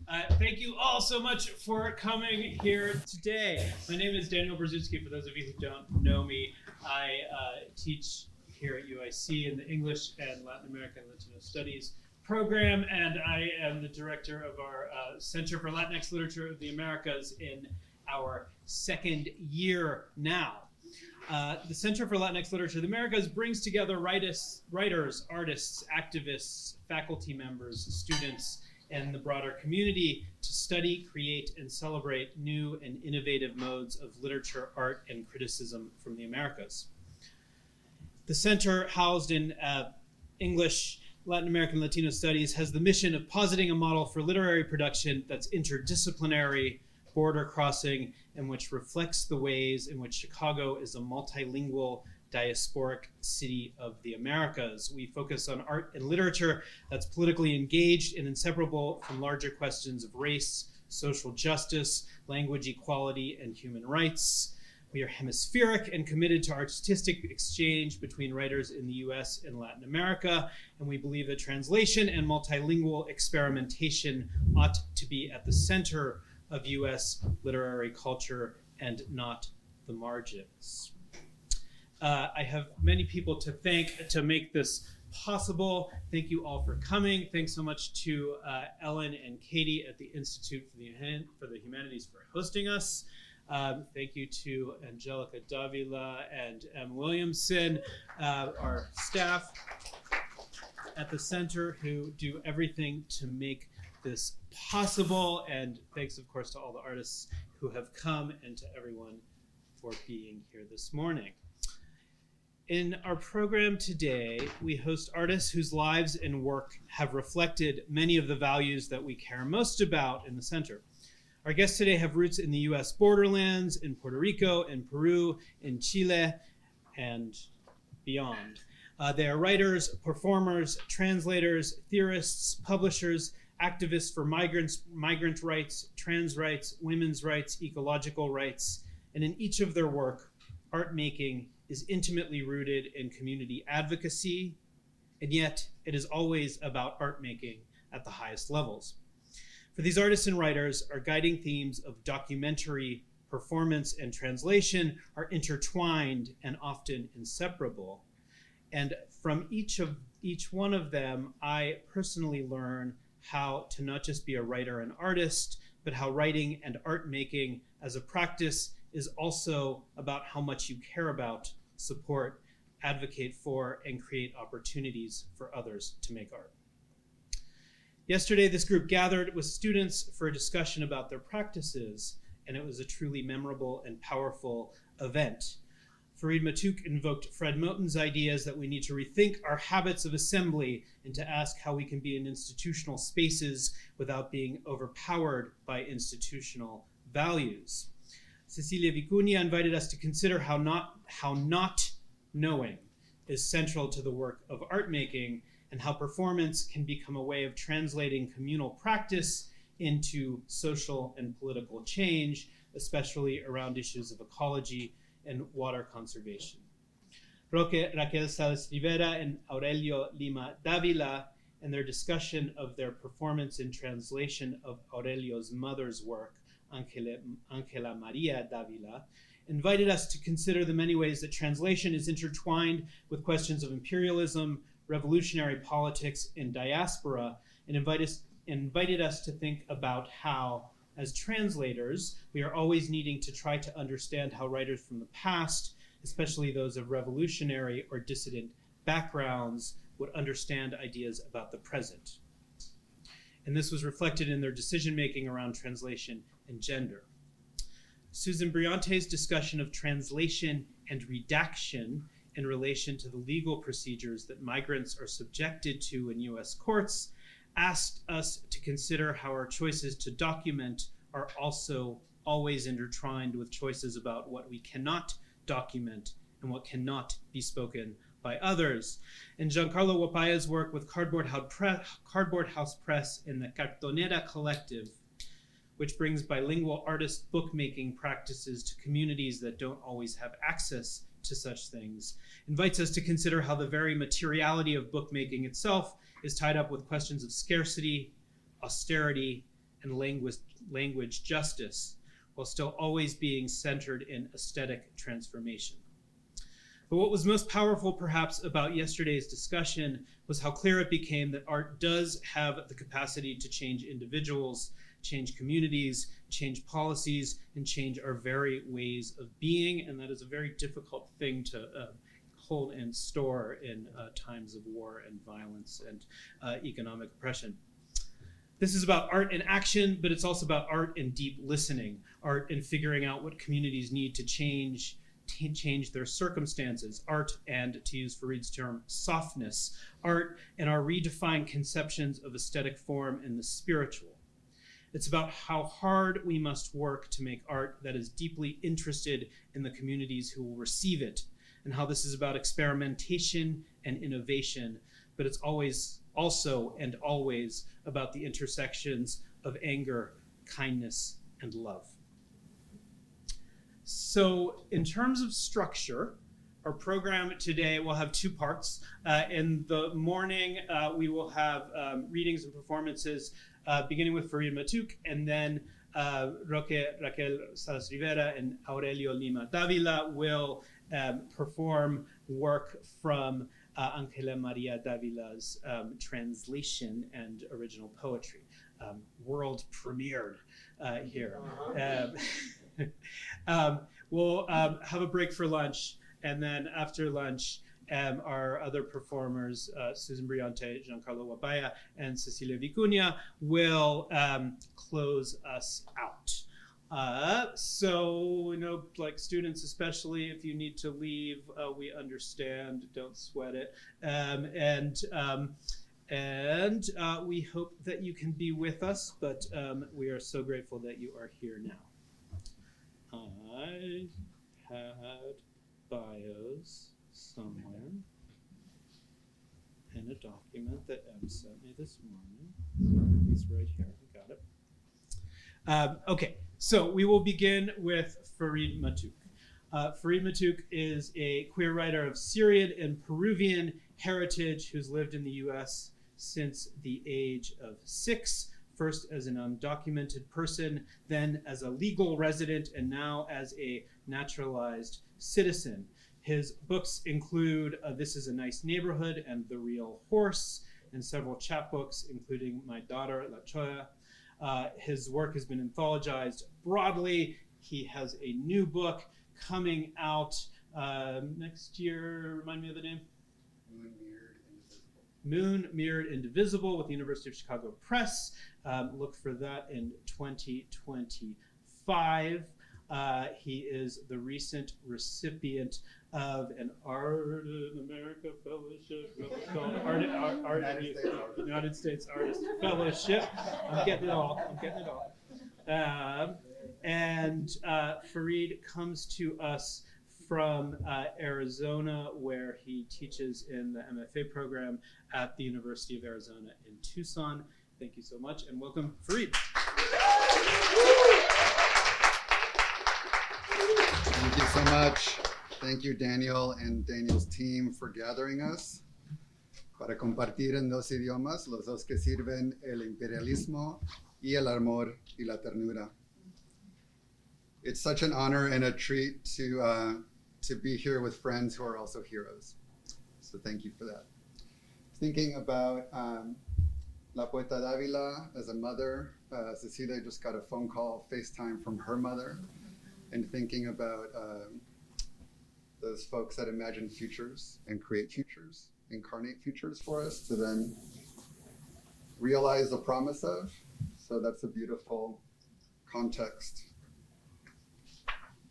Thank you all so much for coming here today. My name is Daniel Brzezinski. For those of you who don't know me, I teach here at UIC in the English and Latin American Latino Studies program, and I am the director of our Center for Latinx Literature of the Americas in our second year now. The Center for Latinx Literature of the Americas brings together writers, artists, activists, faculty members, students, and the broader community to study, create, and celebrate new and innovative modes of literature, art, and criticism from the Americas. The center, housed in English, Latin American Latino Studies, has the mission of positing a model for literary production that's interdisciplinary, border-crossing, and which reflects the ways in which Chicago is a multilingual, diasporic city of the Americas. We focus on art and literature that's politically engaged and inseparable from larger questions of race, social justice, language equality, and human rights. We are hemispheric and committed to artistic exchange between writers in the US and Latin America, and we believe that translation and multilingual experimentation ought to be at the center of US literary culture and not the margins. I have many people to thank to make this possible. Thank you all for coming. Thanks so much to Ellen and Katie at the Institute for the Humanities for hosting us. Thank you to Angelica Davila and M. Williamson, our staff at the center who do everything to make this possible. And thanks, of course, to all the artists who have come and to everyone for being here this morning. In our program today, we host artists whose lives and work have reflected many of the values that we care most about in the center. Our guests today have roots in the US borderlands, in Puerto Rico, in Peru, in Chile, and beyond. They are writers, performers, translators, theorists, publishers, activists for migrant rights, trans rights, women's rights, ecological rights, and in each of their work, art making is intimately rooted in community advocacy, and yet it is always about art making at the highest levels. For these artists and writers, our guiding themes of documentary, performance, and translation are intertwined and often inseparable. And from each one of them, I personally learn how to not just be a writer and artist, but how writing and art making as a practice is also about how much you care about, support, advocate for, and create opportunities for others to make art. Yesterday, this group gathered with students for a discussion about their practices, and it was a truly memorable and powerful event. Fareed Matuk invoked Fred Moten's ideas that we need to rethink our habits of assembly and to ask how we can be in institutional spaces without being overpowered by institutional values. Cecilia Vicuña invited us to consider how not knowing is central to the work of art making, and how performance can become a way of translating communal practice into social and political change, especially around issues of ecology and water conservation. Raquel Salas Rivera and Aurelio Lima Davila, in their discussion of their performance and translation of Aurelio's mother's work, Ángela María Davila, invited us to consider the many ways that translation is intertwined with questions of imperialism, revolutionary politics, and diaspora, and invited us to think about how, as translators, we are always needing to try to understand how writers from the past, especially those of revolutionary or dissident backgrounds, would understand ideas about the present. And this was reflected in their decision-making around translation and gender. Susan Briante's discussion of translation and redaction in relation to the legal procedures that migrants are subjected to in US courts asked us to consider how our choices to document are also always intertwined with choices about what we cannot document and what cannot be spoken by others. And Giancarlo Wapaya's work with Cardboard House Press in the Cartonera Collective, which brings bilingual artist bookmaking practices to communities that don't always have access to such things, invites us to consider how the very materiality of bookmaking itself is tied up with questions of scarcity, austerity, and language justice, while still always being centered in aesthetic transformation. But what was most powerful, perhaps, about yesterday's discussion was how clear it became that art does have the capacity to change individuals, change communities, change policies, and change our very ways of being. And that is a very difficult thing to hold and store in times of war and violence and economic oppression. This is about art in action, but it's also about art in deep listening, art in figuring out what communities need to change their circumstances, art and, to use Farid's term, softness, art and our redefined conceptions of aesthetic form and the spiritual. It's about how hard we must work to make art that is deeply interested in the communities who will receive it, and how this is about experimentation and innovation, but it's always also and always about the intersections of anger, kindness, and love. So in terms of structure, our program today will have two parts. In the morning, we will have readings and performances beginning with Farid Matuk, and then Raquel Salas Rivera and Aurelio Lima Davila will perform work from Angela Maria Davila's translation and original poetry, world premiered here. We'll have a break for lunch, and then after lunch, our other performers, Susan Briante, Giancarlo Wabaya, and Cecilia Vicuña, will close us out. So, like students especially, if you need to leave, we understand, don't sweat it. And we hope that you can be with us, but we are so grateful that you are here now. I had bios somewhere in a document that Em sent me this morning. It's right here, I got it. Okay, so we will begin with Farid Matuk. Farid Matuk is a queer writer of Syrian and Peruvian heritage who's lived in the US since the age of 6. First as an undocumented person, then as a legal resident, and now as a naturalized citizen. His books include This Is a Nice Neighborhood and The Real Horse, and several chapbooks, including My Daughter, La Choya. His work has been anthologized broadly. He has a new book coming out next year. Remind me of the name? Moon Mirrored Indivisible with the University of Chicago Press. Look for that in 2025. He is the recent recipient of an Art in America Fellowship. What's it called? United States Artist Fellowship. I'm getting it all. And Farid comes to us from Arizona, where he teaches in the MFA program at the University of Arizona in Tucson. Thank you so much, and welcome, Farid. Thank you so much. Thank you, Daniel and Daniel's team, for gathering us para compartir en dos idiomas, los dos que sirven el imperialismo y el amor y la ternura. It's such an honor and a treat to be here with friends who are also heroes. So thank you for that. Thinking about La Poeta Davila as a mother, Cecilia just got a phone call, FaceTime from her mother, and thinking about those folks that imagine futures and create futures, incarnate futures for us to then realize the promise of. So that's a beautiful context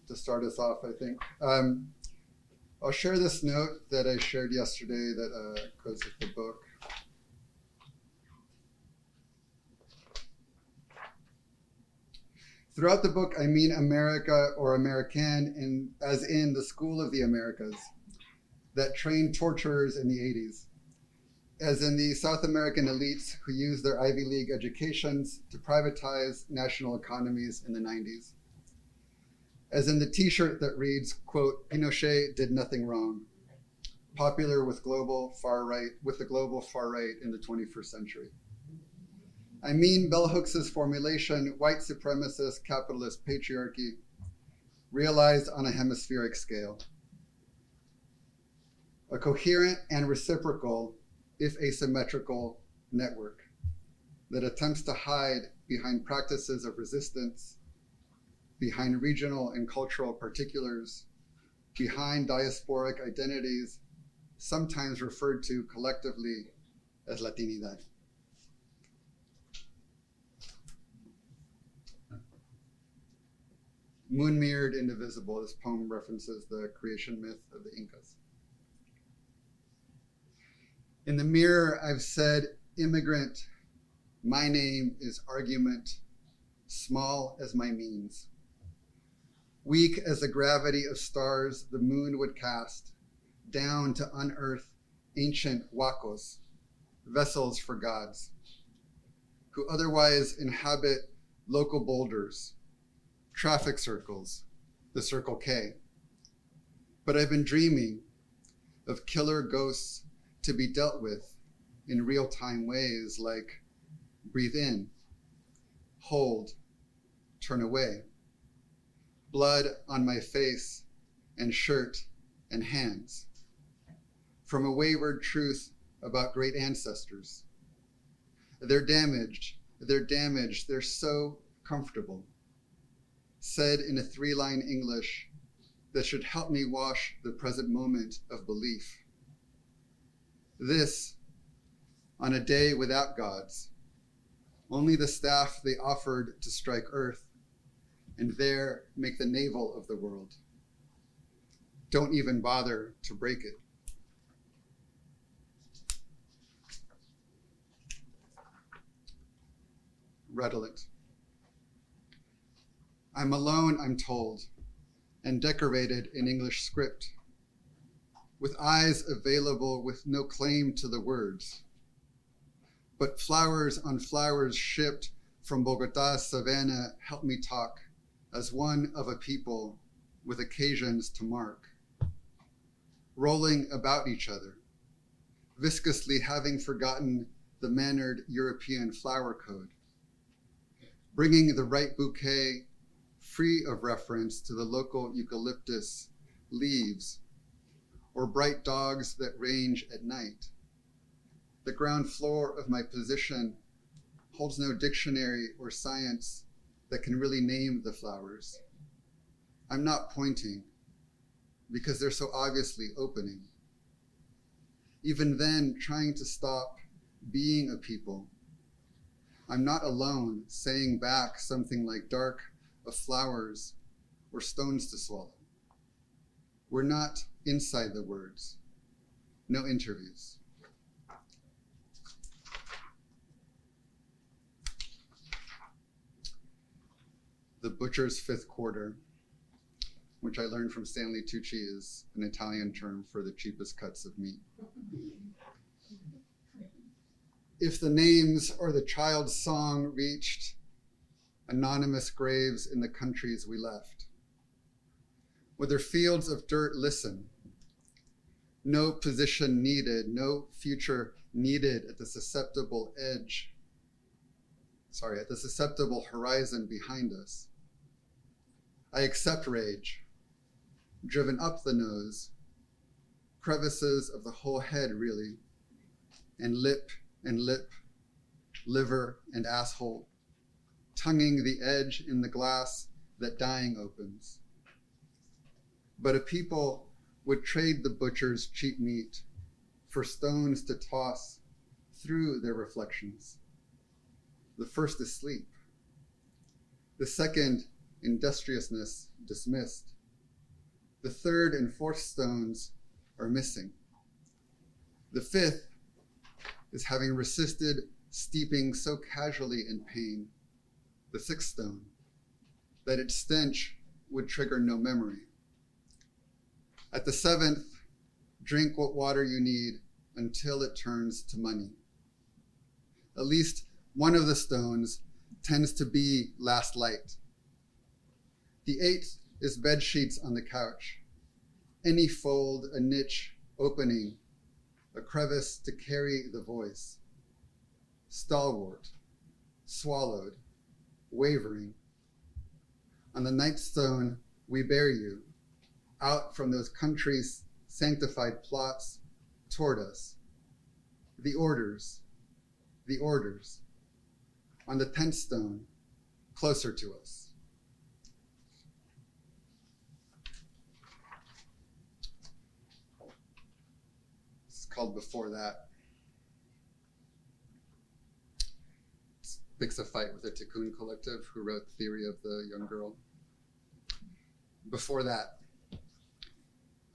to start us off, I think. I'll share this note that I shared yesterday that goes with the book. Throughout the book, I mean America or American as in the School of the Americas that trained torturers in the 80s, as in the South American elites who used their Ivy League educations to privatize national economies in the 90s, as in the t-shirt that reads, quote, Pinochet did nothing wrong, popular with the global far right in the 21st century. I mean bell hooks' formulation, white supremacist capitalist patriarchy, realized on a hemispheric scale. A coherent and reciprocal, if asymmetrical, network that attempts to hide behind practices of resistance, behind regional and cultural particulars, behind diasporic identities, sometimes referred to collectively as Latinidad. Moon-mirrored indivisible, this poem references the creation myth of the Incas. In the mirror, I've said, immigrant, my name is argument, small as my means. Weak as the gravity of stars the moon would cast, down to unearth ancient huacos, vessels for gods, who otherwise inhabit local boulders, traffic circles, the Circle K. But I've been dreaming of killer ghosts to be dealt with in real-time ways like breathe in, hold, turn away, blood on my face and shirt and hands, from a wayward truth about great ancestors. They're damaged, they're so comfortable, said in a 3-line English that should help me wash the present moment of belief. This, on a day without gods, only the staff they offered to strike earth, and there make the navel of the world. Don't even bother to break it. Redolent. I'm alone, I'm told, and decorated in English script, with eyes available with no claim to the words, but flowers on flowers shipped from Bogota's savannah help me talk as one of a people with occasions to mark, rolling about each other, viscously having forgotten the mannered European flower code, bringing the right bouquet free of reference to the local eucalyptus leaves or bright dogs that range at night. The ground floor of my position holds no dictionary or science that can really name the flowers. I'm not pointing because they're so obviously opening. Even then, trying to stop being a people. I'm not alone saying back something like dark of flowers or stones to swallow. We're not inside the words. No interviews. The butcher's fifth quarter, which I learned from Stanley Tucci is an Italian term for the cheapest cuts of meat. If the names or the child's song reached anonymous graves in the countries we left, would their fields of dirt listen? No position needed, no future needed at the susceptible horizon behind us. I accept rage, driven up the nose, crevices of the whole head really, and lip, liver and asshole, tonguing the edge in the glass that dying opens. But a people would trade the butcher's cheap meat for stones to toss through their reflections. The first is sleep. The second, industriousness dismissed. The third and fourth stones are missing. The fifth is having resisted steeping so casually in pain, the sixth stone, that its stench would trigger no memory. At the seventh, drink what water you need until it turns to money. At least one of the stones tends to be last light. The eighth is bed sheets on the couch. Any fold, a niche, opening, a crevice to carry the voice. Stalwart, swallowed, wavering. On the nightstone, we bear you, out from those countries' sanctified plots toward us. The orders, the orders, on the 10th stone, closer to us. It's called Before That. It picks a fight with the Tikkun Collective, who wrote Theory of the Young Girl. Before that,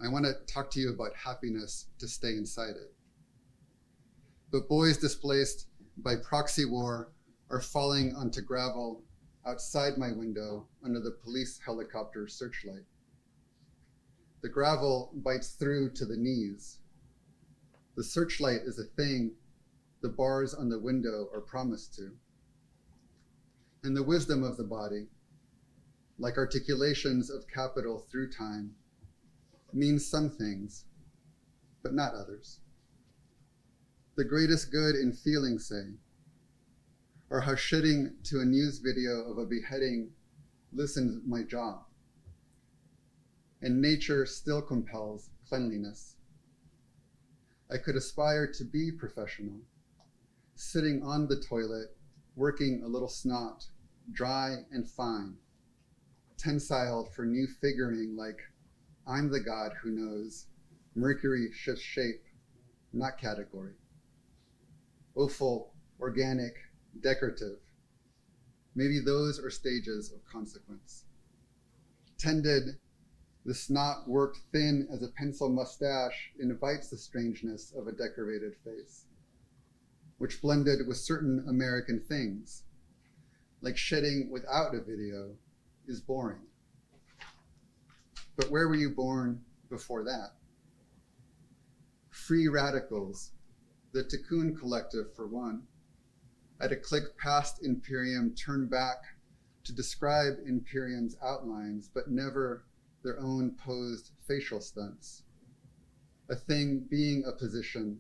I want to talk to you about happiness to stay inside it. But boys displaced by proxy war are falling onto gravel outside my window under the police helicopter searchlight. The gravel bites through to the knees. The searchlight is a thing the bars on the window are promised to. And the wisdom of the body, like articulations of capital through time, means some things, but not others. The greatest good in feeling, say, or how shitting to a news video of a beheading loosens my jaw. And nature still compels cleanliness. I could aspire to be professional, sitting on the toilet, working a little snot, dry and fine, tensile for new figuring like I'm the god who knows Mercury shifts shape, not category. Offal, organic, decorative. Maybe those are stages of consequence. Tended, the snot worked thin as a pencil mustache invites the strangeness of a decorated face, which blended with certain American things, like shedding without a video is boring. But where were you born before that? Free radicals, the Tikkun Collective for one. At a click past Imperium, turn back to describe Imperium's outlines, but never their own posed facial stunts. A thing being a position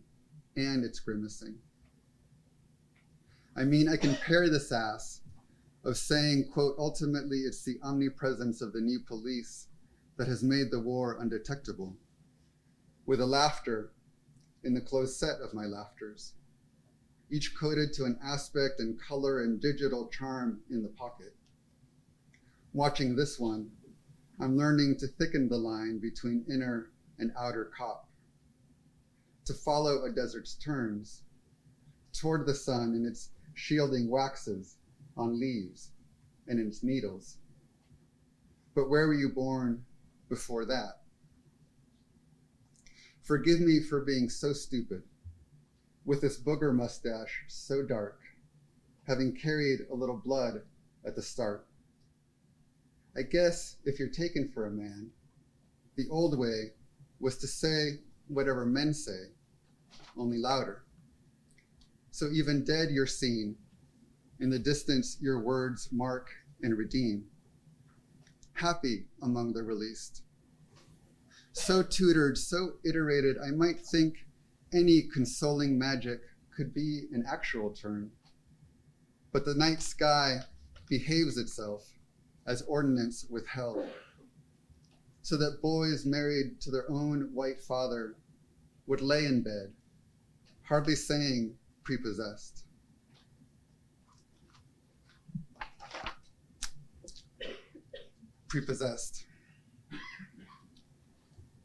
and its grimacing. I mean, I can parry the sass of saying, quote, ultimately it's the omnipresence of the new police that has made the war undetectable, with a laughter in the closed set of my laughters, each coded to an aspect and color and digital charm in the pocket. Watching this one, I'm learning to thicken the line between inner and outer cop, to follow a desert's turns toward the sun in its shielding waxes on leaves and in its needles. But where were you born before that? Forgive me for being so stupid, with this booger mustache so dark, having carried a little blood at the start. I guess if you're taken for a man, the old way was to say whatever men say, only louder. So even dead you're seen, in the distance your words mark and redeem. Happy among the released. So tutored, so iterated, I might think any consoling magic could be an actual turn. But the night sky behaves itself as ordinance withheld, so that boys married to their own white father would lay in bed, hardly saying prepossessed. Prepossessed.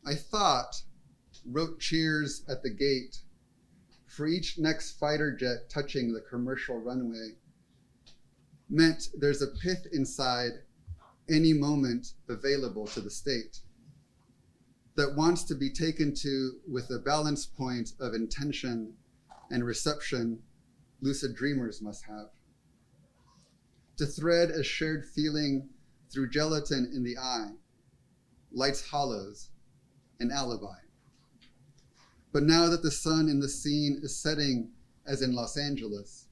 I thought, wrote cheers at the gate for each next fighter jet touching the commercial runway, meant there's a pith inside any moment available to the state that wants to be taken to with a balance point of intention and reception lucid dreamers must have. To thread a shared feeling through gelatin in the eye, lights hollows, an alibi. But now that the sun in the scene is setting as in Los Angeles,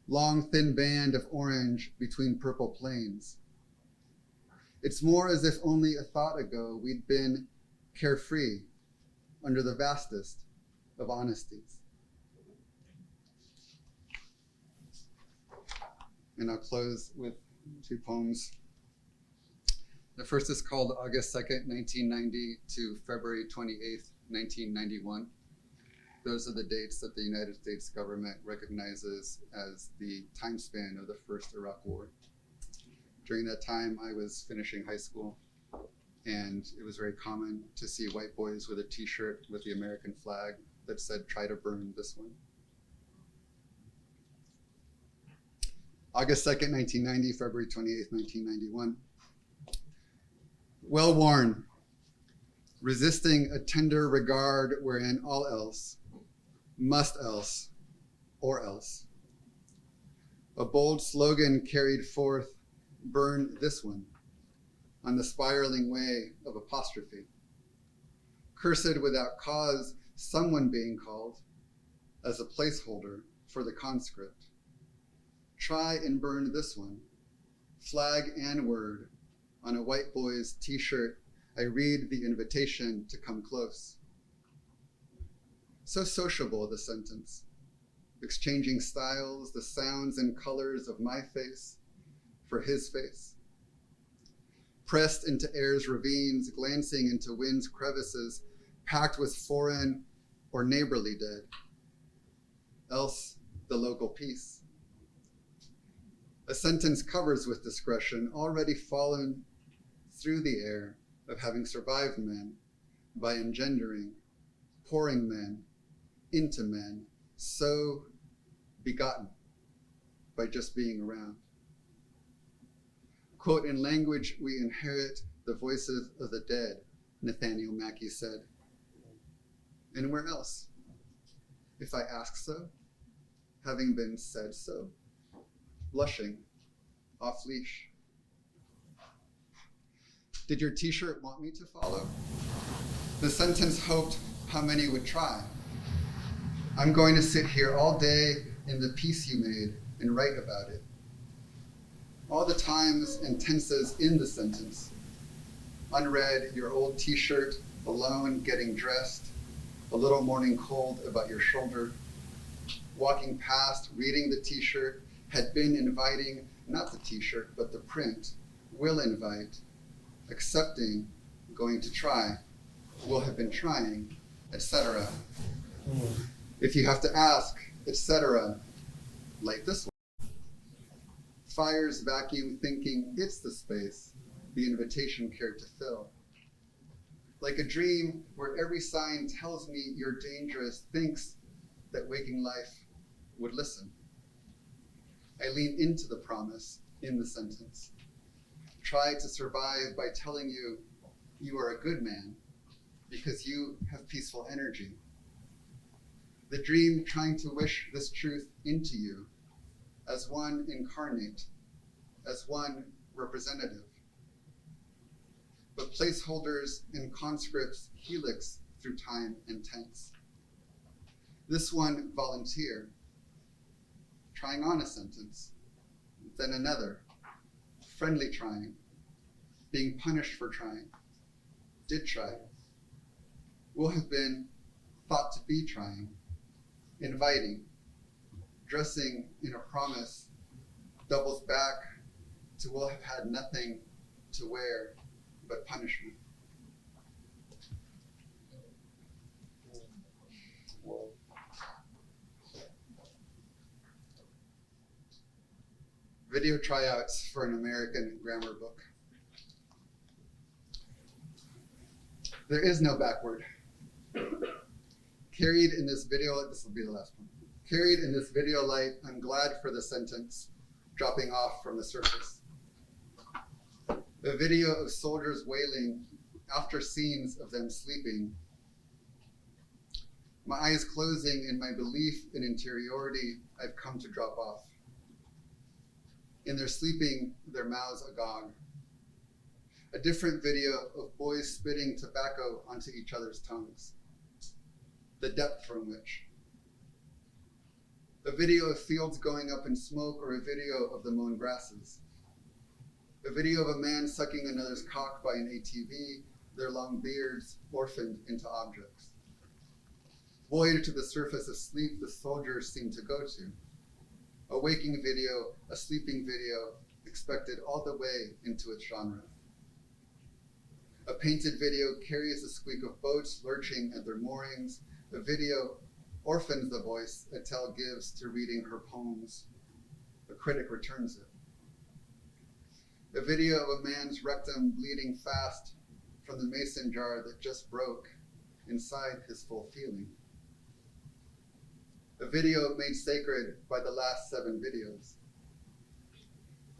long thin band of orange between purple plains, it's more as if only a thought ago we'd been carefree under the vastest of honesties. and I'll close with two poems. The first is called August 2nd, 1990 to February 28th, 1991. Those are the dates that the United States government recognizes as the time span of the first Iraq War. During that time, I was finishing high school, and it was very common to see white boys with a t-shirt with the American flag that said, "Try to burn this one." August 2nd, 1990, February 28th, 1991. Well worn, resisting a tender regard wherein all else, must else, or else. A bold slogan carried forth, "Burn this one," on the spiraling way of apostrophe. Cursed without cause, someone being called as a placeholder for the conscript. Try and burn this one, flag and word, on a white boy's t-shirt. I read the invitation to come close. So sociable, the sentence, exchanging styles, the sounds and colors of my face for his face. Pressed into air's ravines, glancing into wind's crevices, packed with foreign or neighborly dead, else the local peace. A sentence covers with discretion, already fallen through the air of having survived men by engendering, pouring men into men, so begotten by just being around. Quote, in language we inherit the voices of the dead, Nathaniel Mackey said. And where else? If I ask so, having been said so, blushing, off leash. Did your t-shirt want me to follow? The sentence hoped how many would try. I'm going to sit here all day in the piece you made and write about it. All the times and tenses in the sentence. Unread, your old t-shirt, alone, getting dressed, a little morning cold about your shoulder. Walking past, reading the t-shirt, had been inviting, not the t-shirt, but the print, will invite, accepting, going to try, will have been trying, etc. If you have to ask, etc., like this one. Fires vacuum thinking it's the space the invitation cared to fill. Like a dream where every sign tells me you're dangerous, thinks that waking life would listen. I lean into the promise in the sentence. Try to survive by telling you you are a good man because you have peaceful energy. The dream trying to wish this truth into you as one incarnate, as one representative. But placeholders and conscripts helix through time and tense. This one volunteer, trying on a sentence, then another, friendly trying, being punished for trying, did try, will have been thought to be trying, inviting, dressing in a promise, doubles back to will have had nothing to wear but punishment. Video tryouts for an American grammar book. There is no backward. Carried in this video, this will be the last one. Carried in this video light, I'm glad for the sentence dropping off from the surface. A video of soldiers wailing after scenes of them sleeping. My eyes closing in my belief in interiority, I've come to drop off. In their sleeping, their mouths agog. A different video of boys spitting tobacco onto each other's tongues. The depth from which. A video of fields going up in smoke or a video of the mown grasses. A video of a man sucking another's cock by an ATV, their long beards orphaned into objects. Buoyed to the surface of sleep the soldiers seem to go to. a waking video, a sleeping video, expected all the way into its genre. A painted video carries the squeak of boats lurching at their moorings. A video orphans the voice Attell gives to reading her poems. A critic returns it. A video of a man's rectum bleeding fast from the mason jar that just broke inside his full feeling. A video made sacred by the last 7 videos.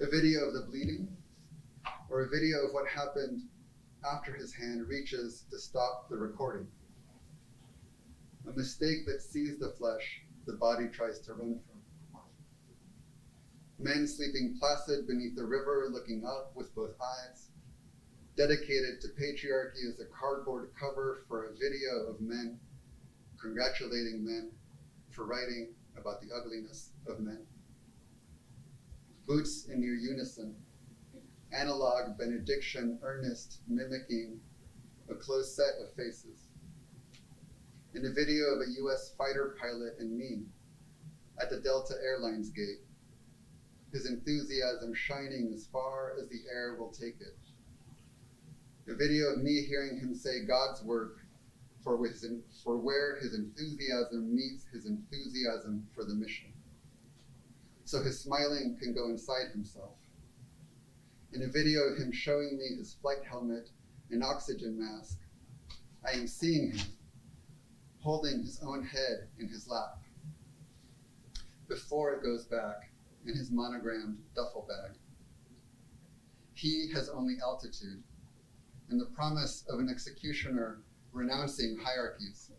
A video of the bleeding, or a video of what happened after his hand reaches to stop the recording. A mistake that sees the flesh the body tries to run from. Men sleeping placid beneath the river, looking up with both eyes. Dedicated to patriarchy as a cardboard cover for a video of men, congratulating men for writing about the ugliness of men. Boots in near unison, analog benediction, earnest, mimicking a close set of faces. In a video of a US fighter pilot and me at the Delta Airlines gate, his enthusiasm shining as far as the air will take it. A video of me hearing him say God's work for where his enthusiasm meets his enthusiasm for the mission. So his smiling can go inside himself. In a video of him showing me his flight helmet and oxygen mask, I am seeing him holding his own head in his lap before it goes back in his monogrammed duffel bag. He has only altitude and the promise of an executioner renouncing hierarchies.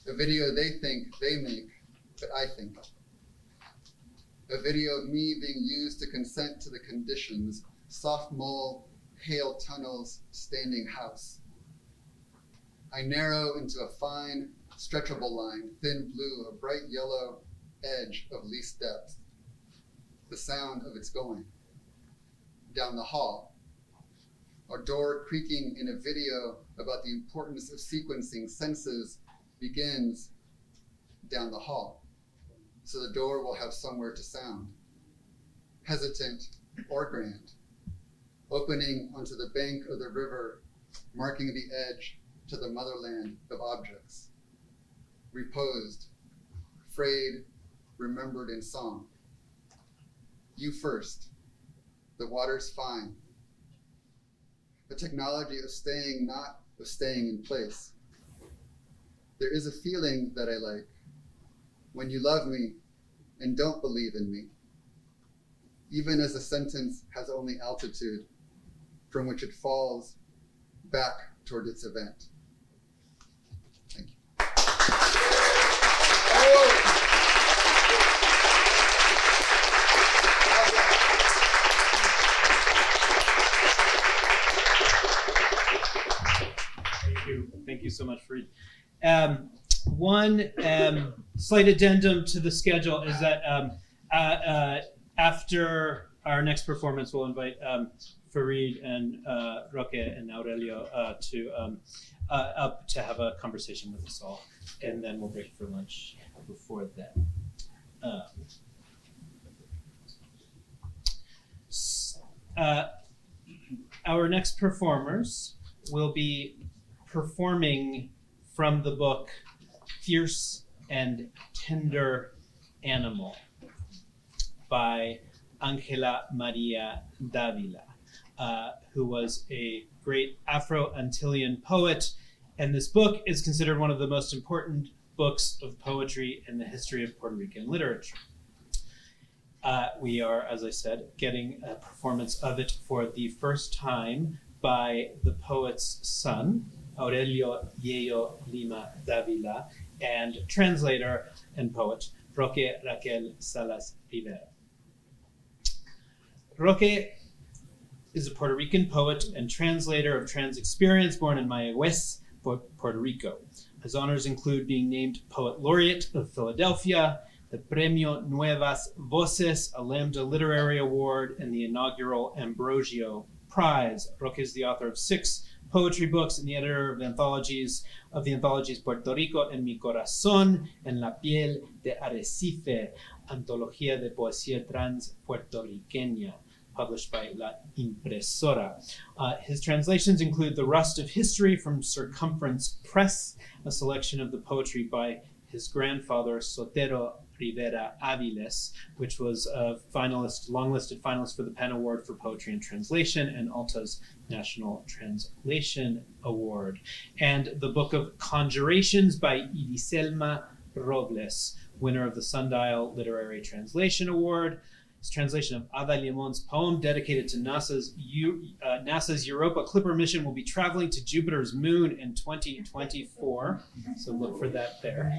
A video they think they make, but I think. A video of me being used to consent to the conditions, soft mole, hail tunnels, standing house. I narrow into a fine, stretchable line, thin blue, a bright yellow edge of least depth. The sound of its going. Down the hall, a door creaking in a video about the importance of sequencing senses begins down the hall, so the door will have somewhere to sound. Hesitant or grand, opening onto the bank of the river, marking the edge to the motherland of objects. Reposed, frayed, remembered in song. You first, the water's fine. The technology of staying, not of staying in place. There is a feeling that I like when you love me and don't believe in me, even as a sentence has only altitude from which it falls back toward its event. Thank you. Thank you so much, Fareed. One slight addendum to the schedule is that after our next performance, we'll invite Fareed and Roque and Aurelio up to have a conversation with us all, and then we'll break for lunch before then. Our next performers will be performing from the book Fierce and Tender Animal by Angela Maria Davila, who was a great Afro-Antillean poet, and this book is considered one of the most important books of poetry in the history of Puerto Rican literature. We are, as I said, getting a performance of it for the first time by the poet's son, Aurelio Yello Lima Davila, and translator and poet, Roque Raquel Salas Rivera. Roque is a Puerto Rican poet and translator of trans experience, born in Mayagüez, Puerto Rico. His honors include being named Poet Laureate of Philadelphia, the Premio Nuevas Voces, a Lambda Literary Award, and the inaugural Ambrosio Prize. Roque is the author of 6 poetry books and the editor of the anthologies Puerto Rico en mi corazón and La piel de Arrecife. Antología de Poesía Trans Puertorriqueña, published by La Impresora. His translations include The Rust of History from Circumference Press, a selection of the poetry by his grandfather, Sotero Rivera Aviles, which was a finalist, long-listed finalist for the PEN Award for Poetry and Translation and Alta's National Translation Award. And the book of Conjurations by Idiselma Robles, winner of the Sundial Literary Translation Award. His translation of Ada Limon's poem dedicated to NASA's Europa Clipper mission will be traveling to Jupiter's moon in 2024. So look for that there.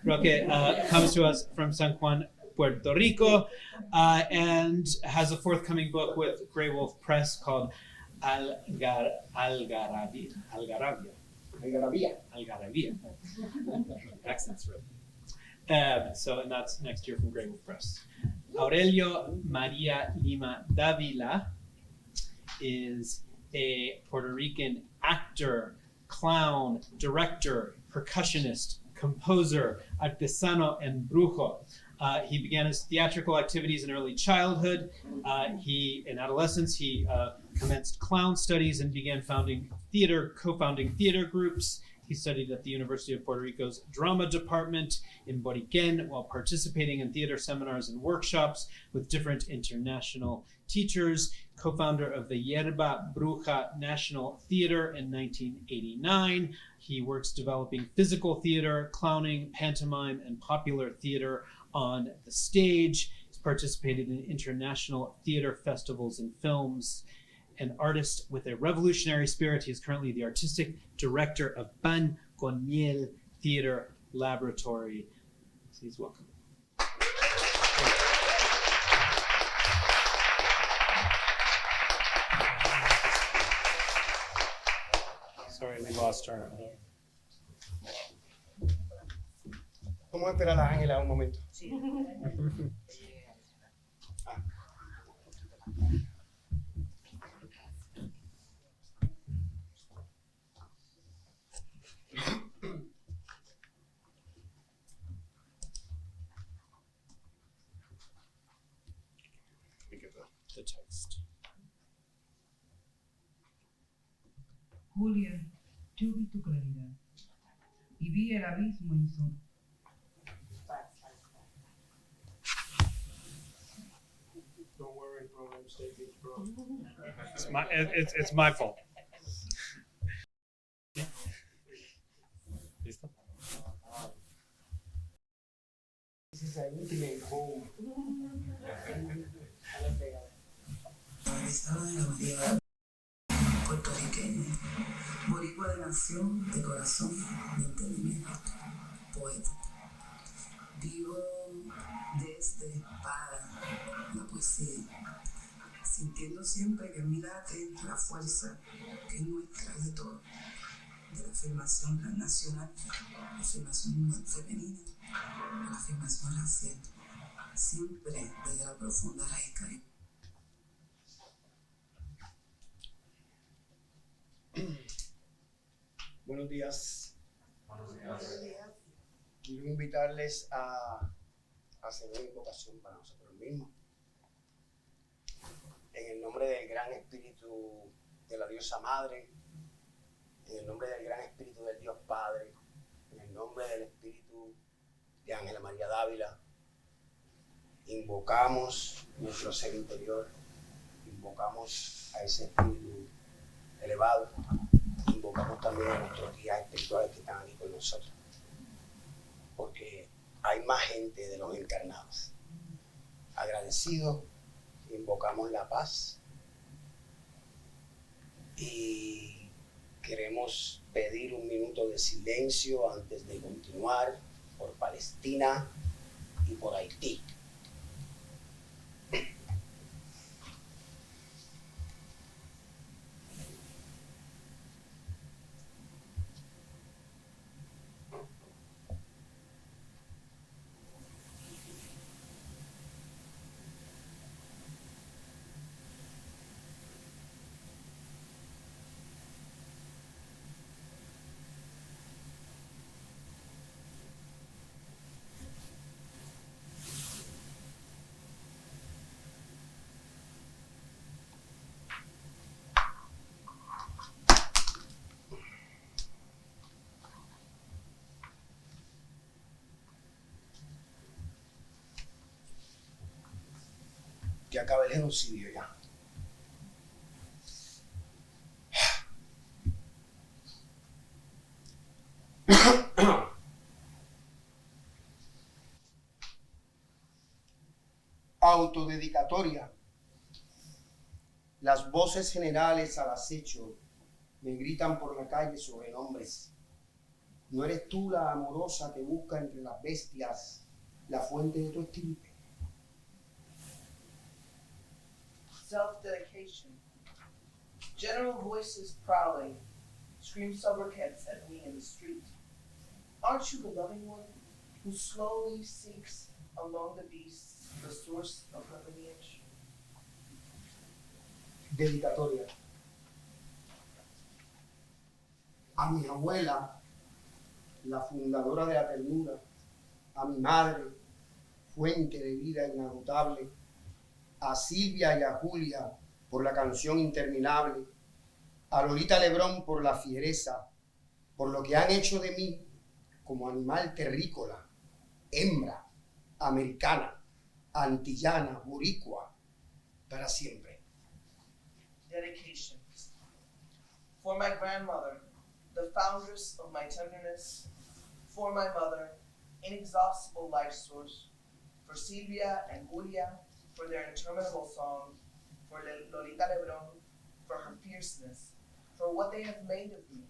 Roque comes to us from San Juan, Puerto Rico, and has a forthcoming book with Grey Wolf Press called Algarabia. Accent's right. And that's next year from Grey Wolf Press. Aurelio Maria Lima Davila is a Puerto Rican actor, clown, director, percussionist, composer, artesano, and brujo. He began his theatrical activities in early childhood. In adolescence, he commenced clown studies and began co-founding theater groups. He studied at the University of Puerto Rico's drama department in Boriquen while participating in theater seminars and workshops with different international teachers. Co-founder of the Yerba Bruja National Theater in 1989. He works developing physical theater, clowning, pantomime, and popular theater on the stage. He's participated in international theater festivals and films. An artist with a revolutionary spirit, he is currently the artistic director of Pan con Miel Theater Laboratory. Please welcome. Sorry, we lost our... Vamos a esperar a la Ángela un momento. Sí. The text. Julia, yo vi tu claridad y vi el abismo insólito. Don't worry, problems take it, bro. It's my fault. ¿Listo? This is an intimate home. Estaba en la variedad puertorriqueña, boricua de nación, de corazón, de entendimiento, poeta. Vivo desde para la poesía, sintiendo siempre que en mi late la fuerza que es nuestra de todo, de la afirmación nacional, la afirmación femenina, la afirmación racial, siempre desde la profunda raíz caribe. Buenos días. Quiero invitarles a hacer una invocación para nosotros mismos. En el nombre del gran espíritu de la diosa madre, en el nombre del gran espíritu del Dios Padre, en el nombre del espíritu de Ángela María Dávila, invocamos nuestro ser interior, invocamos a ese espíritu elevado, invocamos también a nuestros guías espirituales que están aquí con nosotros, porque hay más gente de los encarnados. Agradecidos, invocamos la paz y queremos pedir un minuto de silencio antes de continuar por Palestina y por Haití. que acabe el genocidio ya. Autodedicatoria. Las voces generales al acecho me gritan por la calle sobrenombres. ¿No eres tú la amorosa que busca entre las bestias la fuente de tu estirpe? Self-dedication. General voices prowling, scream sobriquets at me in the street. Aren't you the loving one who slowly seeks among the beasts the source of her lineage? Dedicatoria. A mi abuela, la fundadora de la ternura, a mi madre, fuente de vida inagotable, a Silvia y a Julia por la canción interminable, a Lolita Lebrón por la fiereza, por lo que han hecho de mí como animal terrícola, hembra, americana, antillana, boricua, para siempre. Dedication. For my grandmother, the foundress of my tenderness. For my mother, inexhaustible life source. For Silvia and Julia, for their interminable song. For Lolita Lebrón, for her fierceness. For what they have made of me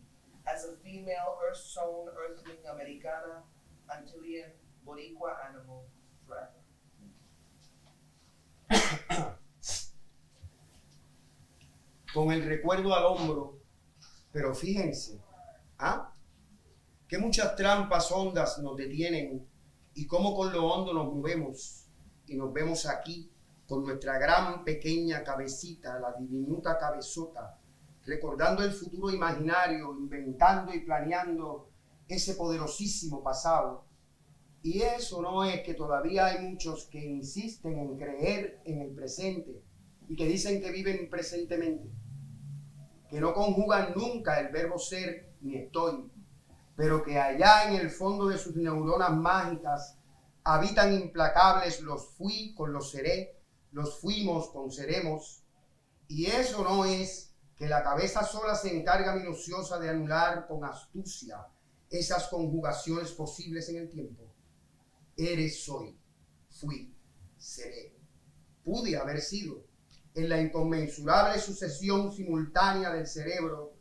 as a female, earth-sown, earthling, Americana, Antillean, Boricua animal, forever. Con el recuerdo al hombro, pero fíjense, que muchas trampas hondas nos detienen y cómo con lo hondo nos movemos y nos vemos aquí con nuestra gran pequeña cabecita, la diminuta cabezota, recordando el futuro imaginario, inventando y planeando ese poderosísimo pasado. Y eso no es que todavía hay muchos que insisten en creer en el presente y que dicen que viven presentemente, que no conjugan nunca el verbo ser ni estoy, pero que allá en el fondo de sus neuronas mágicas habitan implacables los fui con los seré, los fuimos con seremos. Y eso no es que la cabeza sola se encarga minuciosa de anular con astucia esas conjugaciones posibles en el tiempo. Eres, soy, fui, seré. Pude haber sido en la inconmensurable sucesión simultánea del cerebro,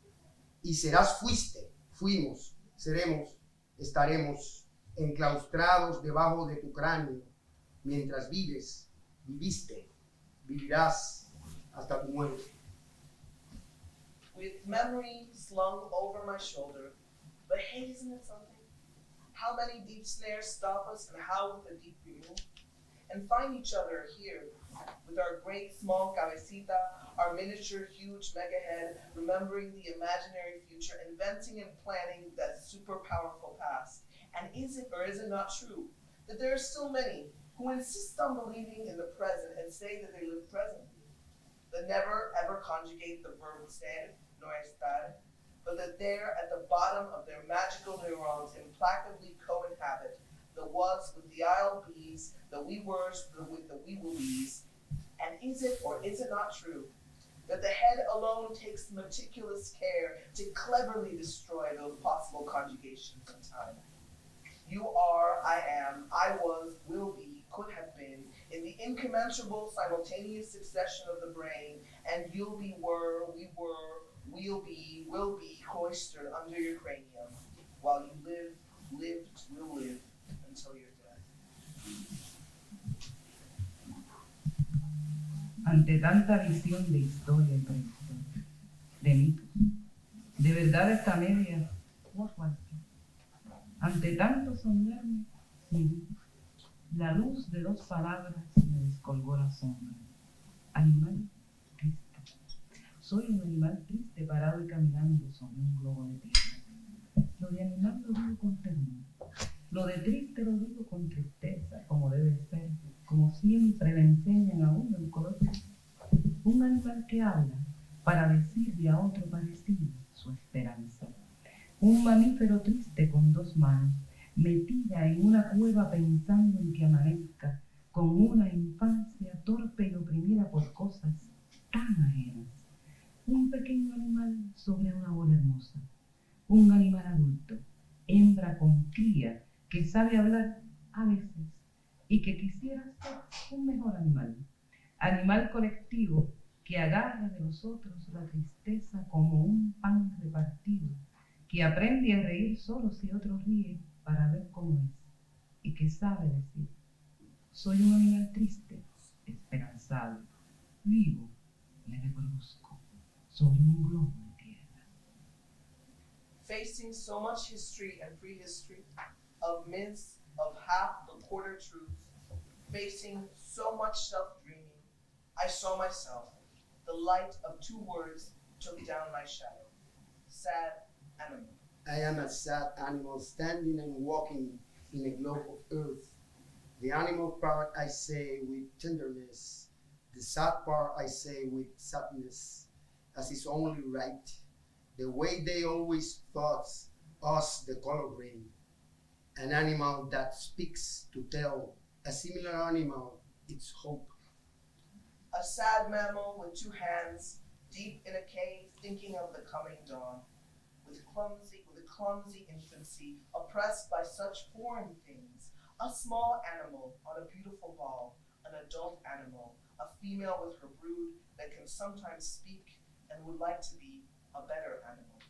y serás, fuiste, fuimos, seremos, estaremos enclaustrados debajo de tu cráneo, mientras vives, viviste, vivirás hasta tu muerte. With memory slung over my shoulder, but hey, isn't it something? How many deep snares stop us and how with a deep remove? And find each other here with our great small cabecita, our miniature huge mega head, remembering the imaginary future, inventing and planning that super powerful past. And is it or is it not true that there are still many who insist on believing in the present and say that they live presently, that never ever conjugate the verb ser nor estar, but that there at the bottom of their magical neurons implacably co-inhabit the was with the I'll be's, the we were's with the we will be's. And is it or is it not true that the head alone takes meticulous care to cleverly destroy those possible conjugations in time? You are, I am, I was, will be, could have been, in the incommensurable simultaneous succession of the brain, and you'll be, were, we were, will be cloistered under your cranium, while you live, lived, will live, until you're dead. Ante tanta visión de historia y prehistoria, de mitos, de verdades a medias o a fuerza, ante tanto soñarme, sí, la luz de dos palabras me descolgó la sombra. Animal triste. Soy un animal triste parado y caminando sobre un globo de tierra. Lo de animal lo digo con ternura. Lo de triste lo digo con tristeza, como debe ser, como siempre le enseñan a uno en colegio. Un animal que habla para decirle a otro parecido su esperanza. Un mamífero triste con dos manos, metida en una cueva pensando en que amanezca, con una infancia torpe y oprimida por cosas tan ajenas. Un pequeño animal sobre una bola hermosa, un animal adulto, hembra con cría, que sabe hablar a veces y que quisiera ser un mejor animal. Animal colectivo que agarra de los otros la tristeza como un pan repartido, que aprende a reír solo si otro ríe para ver cómo es, y que sabe decir: soy un animal triste, esperanzado, vivo, le reproduzco sobre un globo de tierra. Facing so much history and prehistory, of myths, of half the quarter truth, facing so much self-dreaming, I saw myself. The light of two words took down my shadow. Sad animal. I am a sad animal standing and walking in a globe of earth. The animal part I say with tenderness, the sad part I say with sadness, as is only right, the way they always thought us the color green. An animal that speaks to tell a similar animal its hope. A sad mammal with two hands, deep in a cave, thinking of the coming dawn, with a clumsy infancy, oppressed by such foreign things. A small animal on a beautiful ball, an adult animal, a female with her brood that can sometimes speak and would like to be a better animal.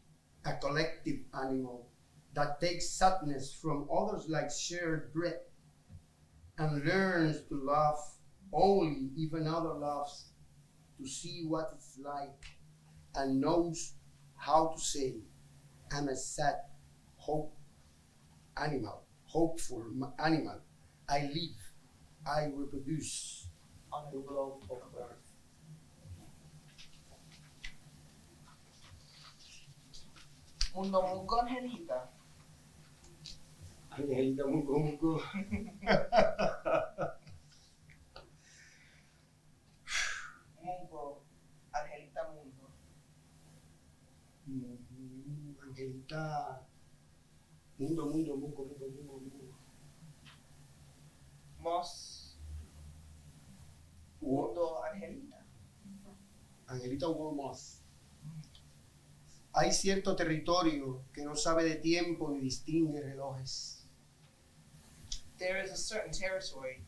A collective animal that takes sadness from others like shared bread and learns to laugh only if another laughs, to see what it's like and knows how to say, I'm a sad, hopeful animal. I live, I reproduce on the globe of earth. Mundo Mungo, Angelita. Angelita Mungo. Mungo, Angelita Mundo. Angelita. Mundo. Mos. Mundo, Angelita. Angelita Hugo Moss. Hay cierto territorio que no sabe de tiempo ni distingue relojes. There is a certain territory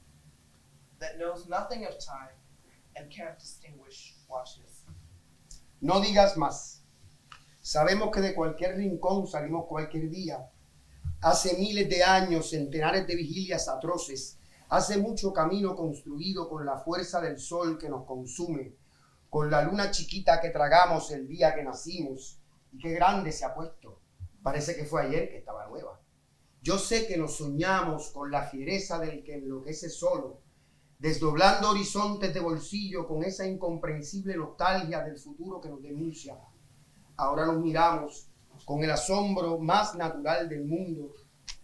that knows nothing of time and can't distinguish watches. No digas más. Sabemos que de cualquier rincón salimos cualquier día. Hace miles de años, centenares de vigilias atroces. Hace mucho camino construido con la fuerza del sol que nos consume, con la luna chiquita que tragamos el día que nacimos. Y qué grande se ha puesto. Parece que fue ayer que estaba nueva. Yo sé que nos soñamos con la fiereza del que enloquece solo, desdoblando horizontes de bolsillo con esa incomprensible nostalgia del futuro que nos denuncia. Ahora nos miramos con el asombro más natural del mundo,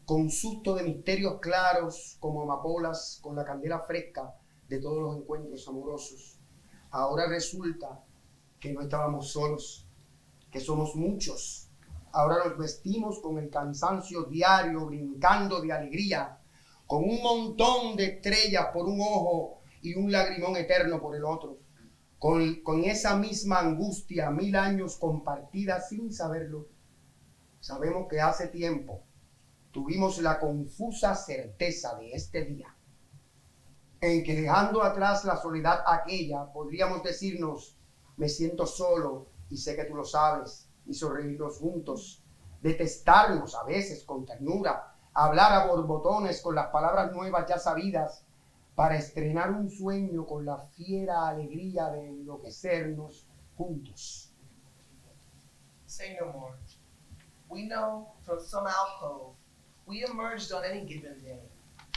con susto de misterios claros como amapolas con la candela fresca de todos los encuentros amorosos. Ahora resulta que no estábamos solos, que somos muchos. Ahora nos vestimos con el cansancio diario, brincando de alegría, con un montón de estrellas por un ojo y un lagrimón eterno por el otro, con esa misma angustia, 1000 años compartida sin saberlo. Sabemos que hace tiempo tuvimos la confusa certeza de este día, en que dejando atrás la soledad aquella, podríamos decirnos, me siento solo y sé que tú lo sabes, y sonreírnos juntos, detestarnos a veces con ternura, hablar a borbotones con las palabras nuevas ya sabidas, para estrenar un sueño con la fiera alegría de enloquecernos juntos. Say no more. We know from some alcove, we emerged on any given day,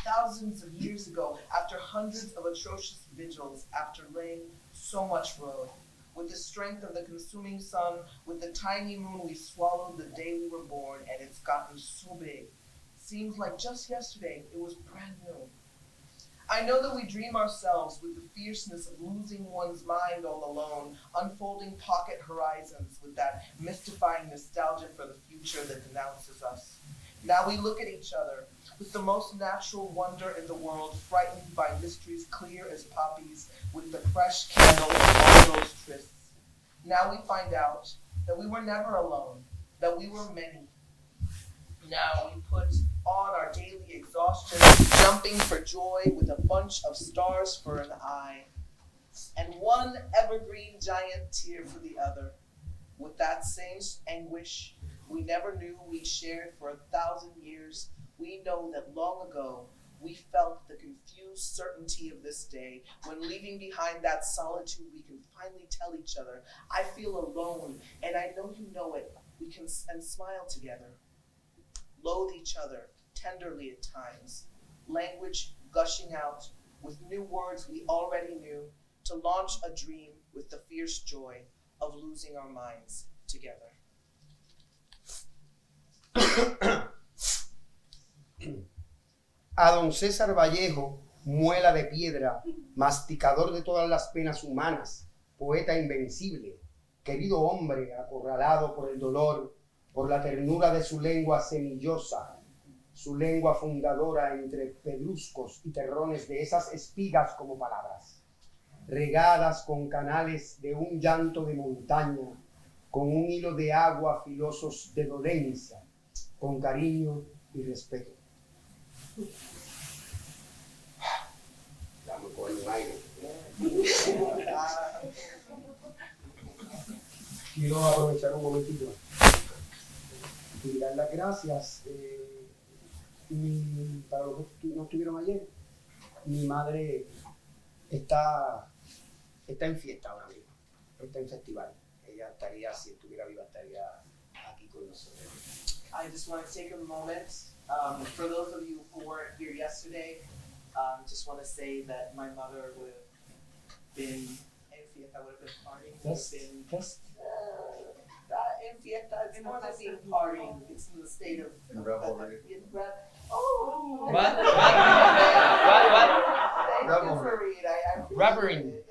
thousands of years ago, after hundreds of atrocious vigils, after laying so much road. With the strength of the consuming sun, with the tiny moon, we swallowed the day we were born, and it's gotten so big. Seems like just yesterday it was brand new. I know that we dream ourselves with the fierceness of losing one's mind all alone, unfolding pocket horizons with that mystifying nostalgia for the future that denounces us. Now we look at each other, with the most natural wonder in the world, frightened by mysteries clear as poppies, with the fresh candle of all those trysts. Now we find out that we were never alone, that we were many. Now we put on our daily exhaustion, jumping for joy with a bunch of stars for an eye, and one evergreen giant tear for the other. With that same anguish we never knew we shared for 1,000 years, we know that long ago we felt the confused certainty of this day, when leaving behind that solitude we can finally tell each other, I feel alone, and I know you know it. We can and smile together, loathe each other tenderly at times, language gushing out with new words we already knew, to launch a dream with the fierce joy of losing our minds together. A don César Vallejo, muela de piedra, masticador de todas las penas humanas, poeta invencible, querido hombre acorralado por el dolor, por la ternura de su lengua semillosa, su lengua fundadora entre pedruscos y terrones de esas espigas como palabras, regadas con canales de un llanto de montaña, con un hilo de agua filosos de dolencia, con cariño y respeto. Dame con un aire. Quiero aprovechar un momentito y dar las gracias para los que no estuvieron ayer. Mi madre está en fiesta ahora mismo, está en festival. Ella estaría, si estuviera viva, estaría aquí con nosotros. I just want to take a moment, for those of you who weren't here yesterday, just want to say that my mother would have been en fiesta, would have been partying, would have been en fiesta. It's more than being partying. It's in the state of revelry. Oh, What? Thank you for reading. I appreciate Reverend. it.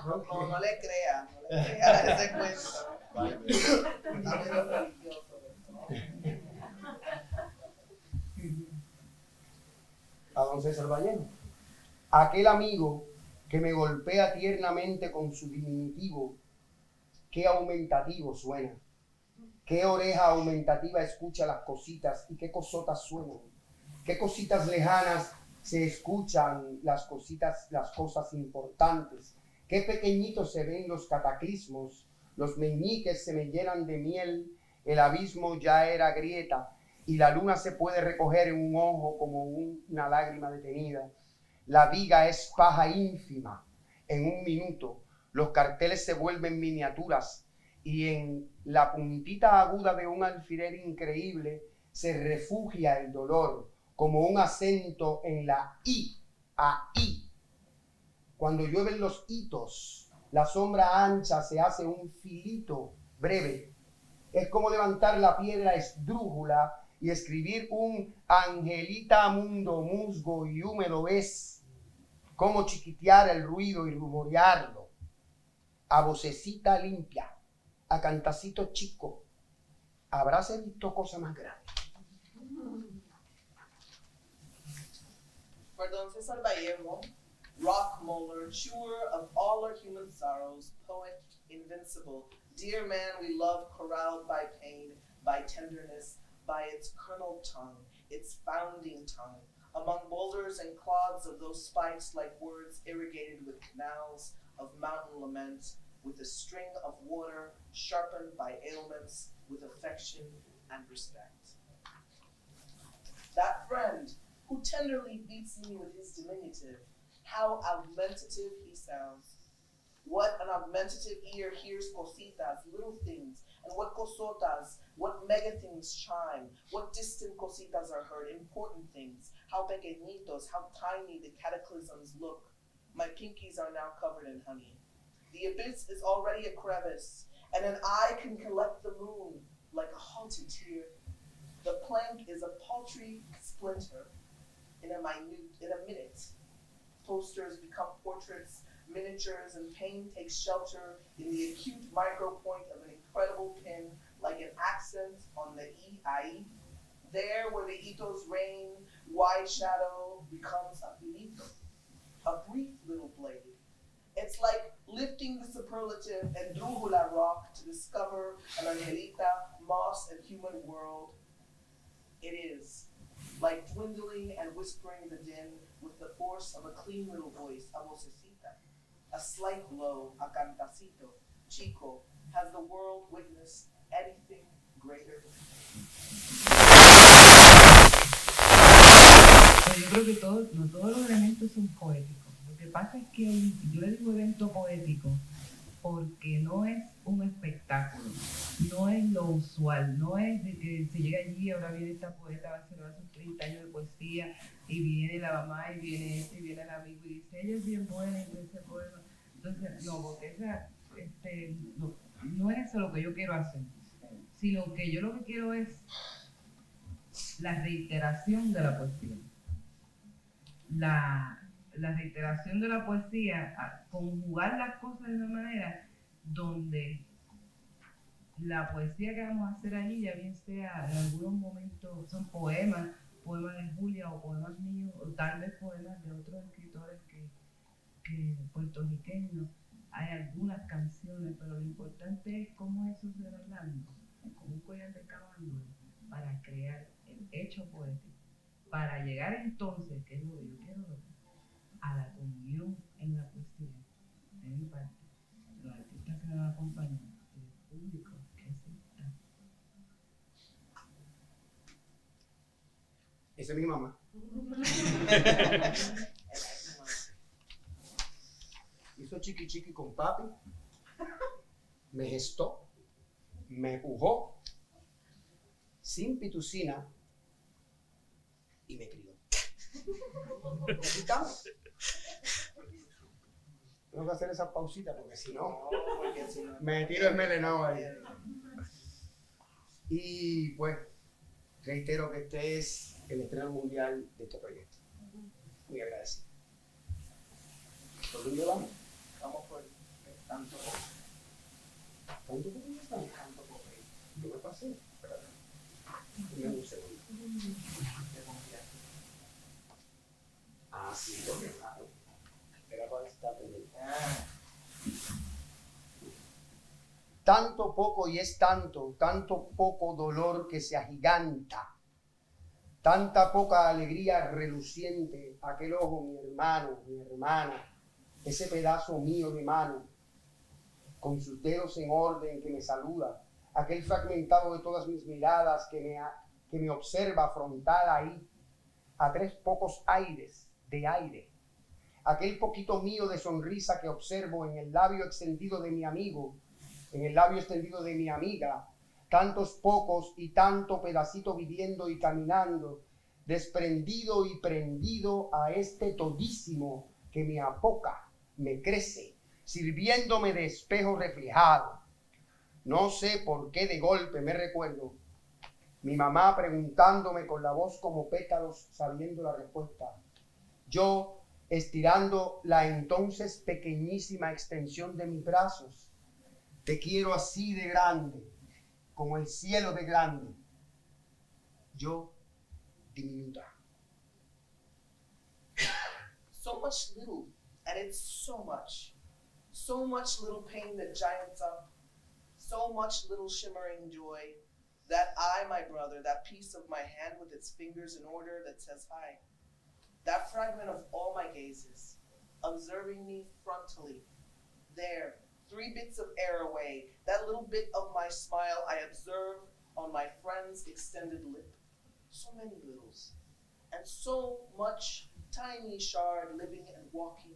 No le crea, ese cuento. Está medio religioso. A don César Vallejo, aquel amigo que me golpea tiernamente con su diminutivo, qué aumentativo suena, qué oreja aumentativa escucha las cositas y qué cosotas suenan, qué cositas lejanas se escuchan las cositas, las cosas importantes, qué pequeñitos se ven los cataclismos, los meñiques se me llenan de miel, el abismo ya era grieta, y la luna se puede recoger en un ojo como una lágrima detenida. La viga es paja ínfima. En un minuto, los carteles se vuelven miniaturas y en la puntita aguda de un alfiler increíble se refugia el dolor como un acento en la I, a I. Cuando llueven los hitos, la sombra ancha se hace un filito breve. Es como levantar la piedra esdrújula y escribir un angelita mundo musgo y húmedo es, como chiquitear el ruido y rumorearlo, a vocecita limpia, a cantacito chico. ¿Habráse visto cosa más grande? For don César Vallejo, rock molar, chewer of all our human sorrows, poet invincible, dear man we love, corralled by pain, by tenderness, by its kernel tongue, its founding tongue, among boulders and clods of those spikes like words irrigated with canals of mountain lament, with a string of water sharpened by ailments, with affection and respect. That friend who tenderly beats me with his diminutive, how augmentative he sounds. What an augmentative ear hears cositas, little things, and what cosotas, what mega things chime, what distant cositas are heard, important things, how pequeñitos, how tiny the cataclysms look. My pinkies are now covered in honey. The abyss is already a crevice, and an eye can collect the moon like a halted tear. The plank is a paltry splinter in a minute. Posters become portraits, miniatures, and pain takes shelter in the acute micropoint of an incredible pin, like an accent on the E-I. There where the hitos reign, wide shadow becomes a finito, a brief little blade. It's like lifting the superlative and drújula rock to discover an angelita, moss, and human world. It is like dwindling and whispering the din with the force of a clean little voice, a vocecita, a slight blow, a cantacito, chico. Has the world witnessed anything greater? Pero yo creo que no todos los elementos son poéticos. Lo que pasa es que yo le digo evento poético porque no es un espectáculo, no es lo usual, no es de que se llega allí, ahora viene esta poeta, va a celebrar sus 30 años de poesía, y viene la mamá, y viene este, y viene el amigo, y dice, ella es bien buena, y dice poema. Entonces, no, porque no es eso lo que yo quiero hacer, sino que yo lo que quiero es la reiteración de la poesía. La reiteración de la poesía, conjugar las cosas de una manera donde la poesía que vamos a hacer allí, ya bien sea en algunos momentos, son poemas de Julia o poemas míos, o tal vez poemas de otros escritores que puertorriqueños. Hay algunas canciones, pero lo importante es cómo eso se va hablando, como un collar de caballo, para crear el hecho poético, para llegar entonces, que es lo que yo quiero lograr, a la comunión en la poesía, de mi parte, los artistas que me van a acompañar, el público que asista. Esa es mi mamá. Hizo chiqui chiqui con papi, me gestó, me empujó, sin pitucina, y me crió. Aquí estamos. Tengo que hacer esa pausita porque si no, me tiro el melenado ahí. Y pues, reitero que este es el estreno mundial de este proyecto. Muy agradecido. ¿Por dónde vamos? Vamos por tanto poco. ¿Cuánto poco ya está? Tanto poco. Yo me pasé. Espérate. Dime un segundo. Ah, sí, porque claro. Era para estar pendiente. Tanto poco y es tanto poco dolor que se agiganta. Tanta poca alegría reluciente, aquel ojo, mi hermano, mi hermana, ese pedazo mío de mano, con sus dedos en orden que me saluda, aquel fragmentado de todas mis miradas que me observa frontal ahí, a tres pocos aires de aire, aquel poquito mío de sonrisa que observo en el labio extendido de mi amigo, en el labio extendido de mi amiga, tantos pocos y tanto pedacito viviendo y caminando, desprendido y prendido a este todísimo que me apoca, me crece, sirviéndome de espejo reflejado. No sé por qué de golpe me recuerdo mi mamá preguntándome con la voz como pétalos sabiendo la respuesta. Yo estirando la entonces pequeñísima extensión de mis brazos. Te quiero así de grande, como el cielo de grande. Yo diminuta. So much little, and it's so much. So much little pain that giants up. So much little shimmering joy. That eye, my brother, that piece of my hand with its fingers in order that says hi. That fragment of all my gazes, observing me frontally. There, 3 bits of air away, that little bit of my smile I observe on my friend's extended lip. So many littles, and so much tiny shard living and walking,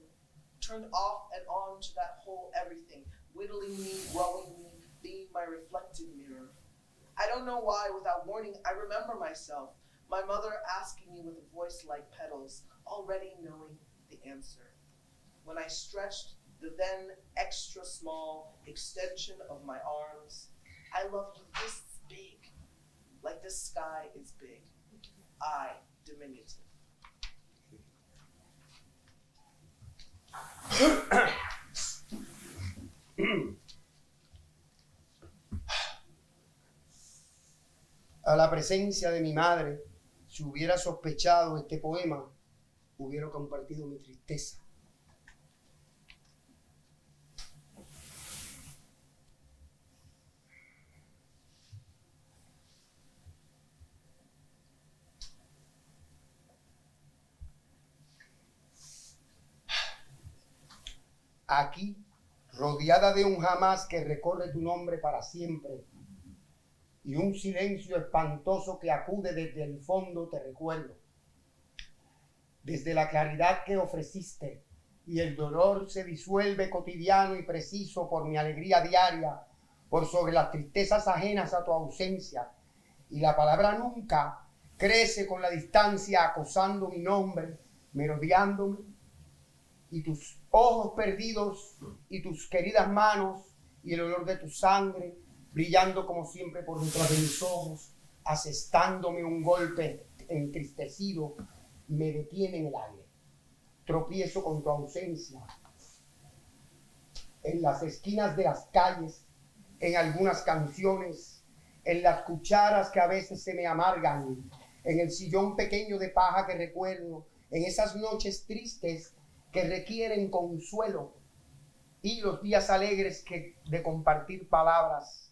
turned off and on to that whole everything, whittling me, growing me, being my reflected mirror. I don't know why, without warning, I remember myself, my mother asking me with a voice like petals, already knowing the answer. When I stretched the then extra small extension of my arms, I love you this big, like the sky is big. I, diminutive. a la presencia de mi madre, si hubiera sospechado este poema, hubiera compartido mi tristeza. Aquí, rodeada de un jamás que recorre tu nombre para siempre, y un silencio espantoso que acude desde el fondo, te recuerdo. Desde la claridad que ofreciste, y el dolor se disuelve cotidiano y preciso por mi alegría diaria, por sobre las tristezas ajenas a tu ausencia, y la palabra nunca crece con la distancia acosando mi nombre, merodeándome, y tus ojos perdidos y tus queridas manos y el olor de tu sangre brillando como siempre por detrás de mis ojos, asestándome un golpe entristecido, me detiene en el aire. Tropiezo con tu ausencia en las esquinas de las calles, en algunas canciones, en las cucharas que a veces se me amargan, en el sillón pequeño de paja que recuerdo, en esas noches tristes que requieren consuelo y los días alegres de compartir palabras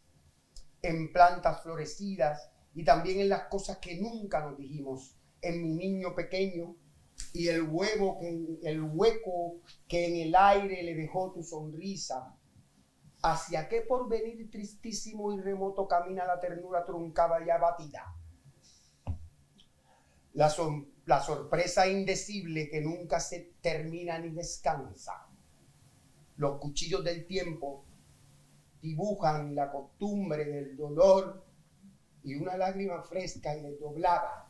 en plantas florecidas y también en las cosas que nunca nos dijimos, en mi niño pequeño y el hueco que en el aire le dejó tu sonrisa. ¿Hacia qué porvenir tristísimo y remoto camina la ternura truncada y abatida? La sorpresa indecible que nunca se termina ni descansa. Los cuchillos del tiempo dibujan la costumbre del dolor y una lágrima fresca y desdoblada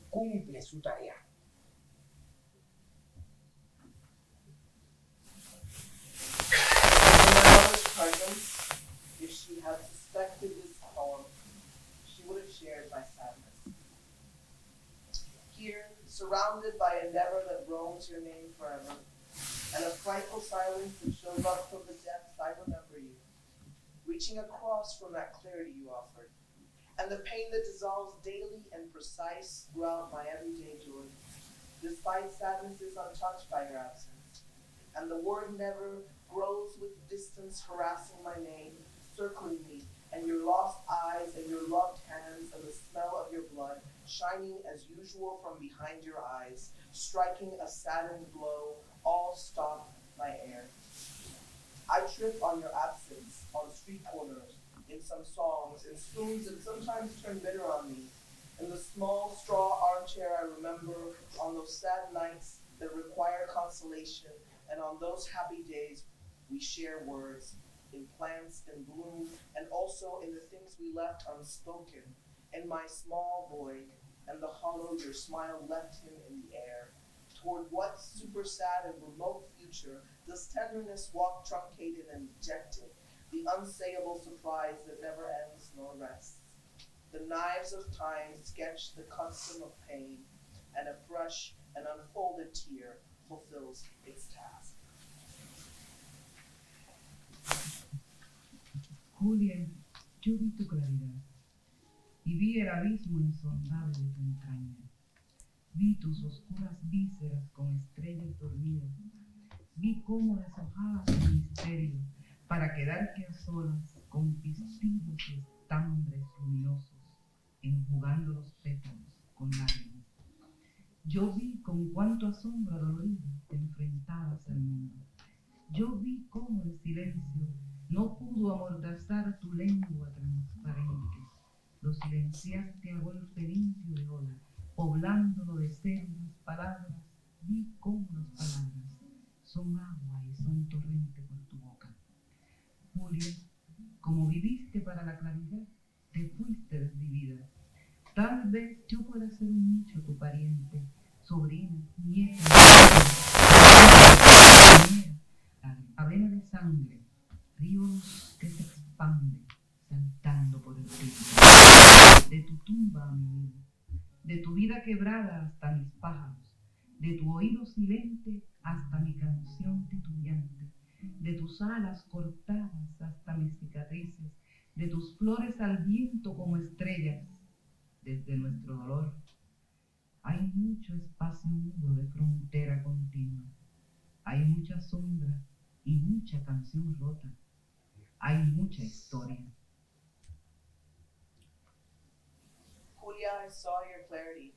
cumple su tarea. If she had suspected this poem, she would have shared my sadness. Here, surrounded by a never that roams your name forever, and a frightful silence that shows up from the depths, I remember you, reaching across from that clarity you offered, and the pain that dissolves daily and precise throughout my everyday joy. Despite sadness is untouched by your absence, and the word never grows with distance harassing my name, circling me, and your lost eyes and your loved hands and the smell of your blood shining as usual from behind your eyes, striking a saddened blow, all stop my air. I trip on your absence, on street corners, in some songs, in spoons that sometimes turn bitter on me. In the small straw armchair I remember, on those sad nights that require consolation, and on those happy days we share words, in plants in bloom, and also in the things we left unspoken, in my small boy, and the hollow your smile left him in the air. Toward what super sad and remote future does tenderness walk truncated and dejected, the unsayable surprise that never ends nor rests? The knives of time sketch the custom of pain, and a fresh and unfolded tear fulfills its task. Julia, yo vi tu claridad y vi el abismo insondable de tu entraña. Vi tus oscuras vísceras con estrellas dormidas. Vi cómo deshojabas tu misterio para quedarte a solas con pistilos y estambres luminosos, enjugando los pétalos con lágrimas. Yo vi con cuánto asombro dolorido te enfrentabas al mundo. Yo vi cómo el silencio no pudo amordazar tu lengua transparente. Lo silenciaste a golpe limpio de ola, poblándolo de células, palabras. Vi cómo las palabras son agua y son torrente por tu boca. Julia, como viviste para la claridad, te fuiste desvivida. Tal vez yo pueda ser un nicho tu pariente, sobrina, nieta, avena de sangre, ríos que se expande, saltando por el río. De tu tumba a mi vida, de tu vida quebrada hasta mis pájaros, de tu oído silente hasta mi canción titubeante, de tus alas cortadas hasta mis cicatrices, de tus flores al viento como estrellas, desde nuestro dolor. Hay mucho espacio mudo de frontera continua. Hay mucha sombra y mucha canción rota. Hay mucha historia. Julia, I saw your clarity,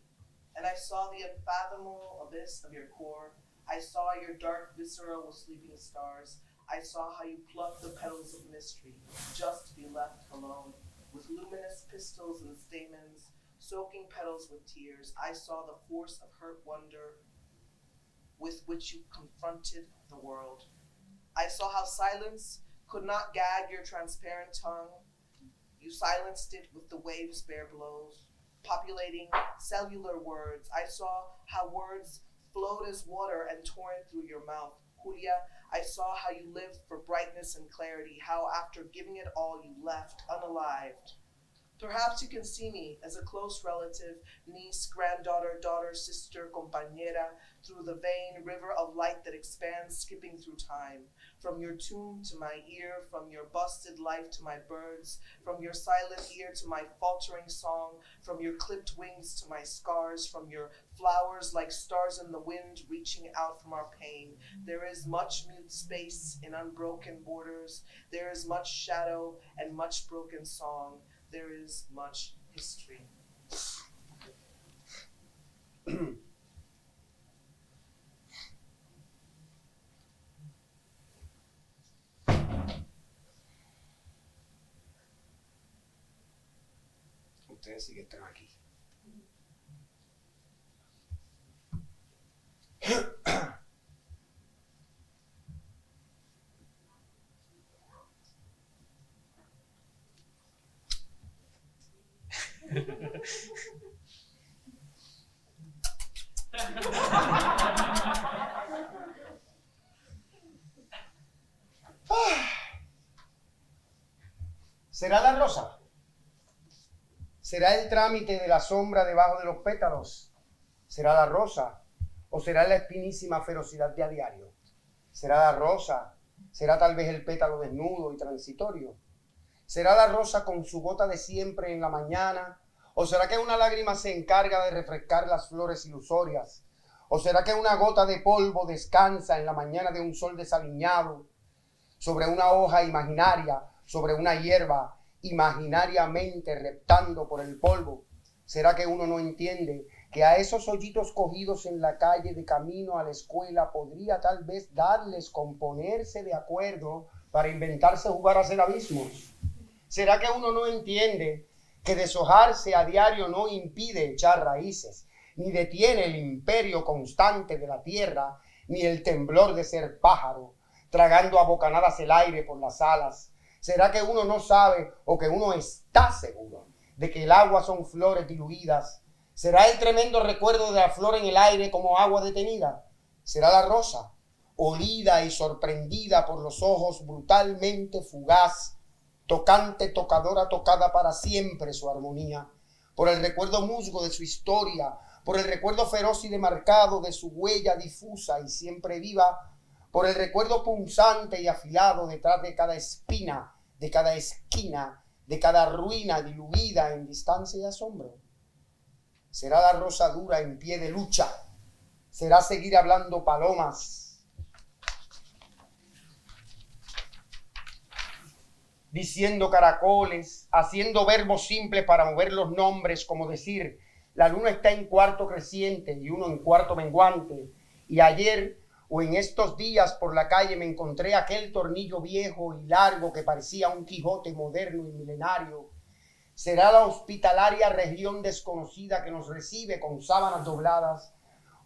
and I saw the unfathomable abyss of your core. I saw your dark viscera with sleeping stars. I saw how you plucked the petals of mystery, just to be left alone, with luminous pistils and stamens, soaking petals with tears. I saw the force of hurt wonder with which you confronted the world. I saw how silence could not gag your transparent tongue. You silenced it with the waves' bare blows, populating cellular words. I saw how words flowed as water and torrent through your mouth. Julia, I saw how you lived for brightness and clarity, how after giving it all you left unalived. Perhaps you can see me as a close relative, niece, granddaughter, daughter, sister, compañera, through the vain river of light that expands, skipping through time. From your tomb to my ear, from your busted life to my birds, from your silent ear to my faltering song, from your clipped wings to my scars, from your flowers like stars in the wind reaching out from our pain. There is much mute space in unbroken borders. There is much shadow and much broken song. There is much history. Ustedes sí que están aquí. ¿Será la rosa? ¿Será el trámite de la sombra debajo de los pétalos? ¿Será la rosa? ¿O será la espinísima ferocidad de a diario? ¿Será la rosa? ¿Será tal vez el pétalo desnudo y transitorio? ¿Será la rosa con su gota de siempre en la mañana? ¿O será que una lágrima se encarga de refrescar las flores ilusorias? ¿O será que una gota de polvo descansa en la mañana de un sol desaliñado sobre una hoja imaginaria, sobre una hierba imaginariamente reptando por el polvo? ¿Será que uno no entiende que a esos hoyitos cogidos en la calle de camino a la escuela podría tal vez darles con ponerse de acuerdo para inventarse jugar a hacer abismos? ¿Será que uno no entiende que deshojarse a diario no impide echar raíces, ni detiene el imperio constante de la tierra, ni el temblor de ser pájaro, tragando a bocanadas el aire por las alas? ¿Será que uno no sabe o que uno está seguro de que el agua son flores diluidas? ¿Será el tremendo recuerdo de la flor en el aire como agua detenida? ¿Será la rosa, olida y sorprendida por los ojos brutalmente fugaz, tocante, tocadora, tocada para siempre su armonía, por el recuerdo musgo de su historia, por el recuerdo feroz y demarcado de su huella difusa y siempre viva, por el recuerdo punzante y afilado detrás de cada espina, de cada esquina, de cada ruina diluida en distancia y asombro? ¿Será la rosa dura en pie de lucha? ¿Será seguir hablando palomas, diciendo caracoles, haciendo verbos simples para mover los nombres, como decir, la luna está en cuarto creciente y uno en cuarto menguante, y ayer o en estos días por la calle me encontré aquel tornillo viejo y largo que parecía un Quijote moderno y milenario? ¿Será la hospitalaria región desconocida que nos recibe con sábanas dobladas,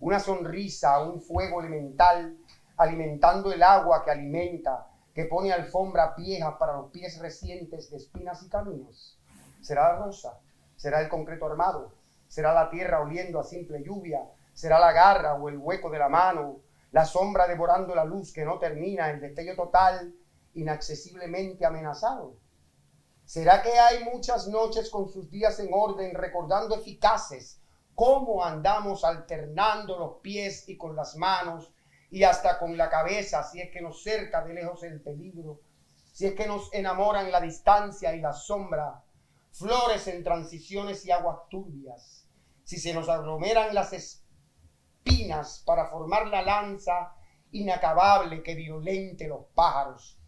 una sonrisa, un fuego elemental, alimentando el agua que alimenta, que pone alfombra vieja para los pies recientes de espinas y caminos? ¿Será la rosa? ¿Será el concreto armado? ¿Será la tierra oliendo a simple lluvia? ¿Será la garra o el hueco de la mano? ¿La sombra devorando la luz que no termina? ¿El destello total inaccesiblemente amenazado? ¿Será que hay muchas noches con sus días en orden, recordando eficaces cómo andamos alternando los pies y con las manos y hasta con la cabeza, si es que nos cerca de lejos el peligro, si es que nos enamoran la distancia y la sombra, flores en transiciones y aguas turbias, si se nos aglomeran las espinas para formar la lanza inacabable que violente los pájaros,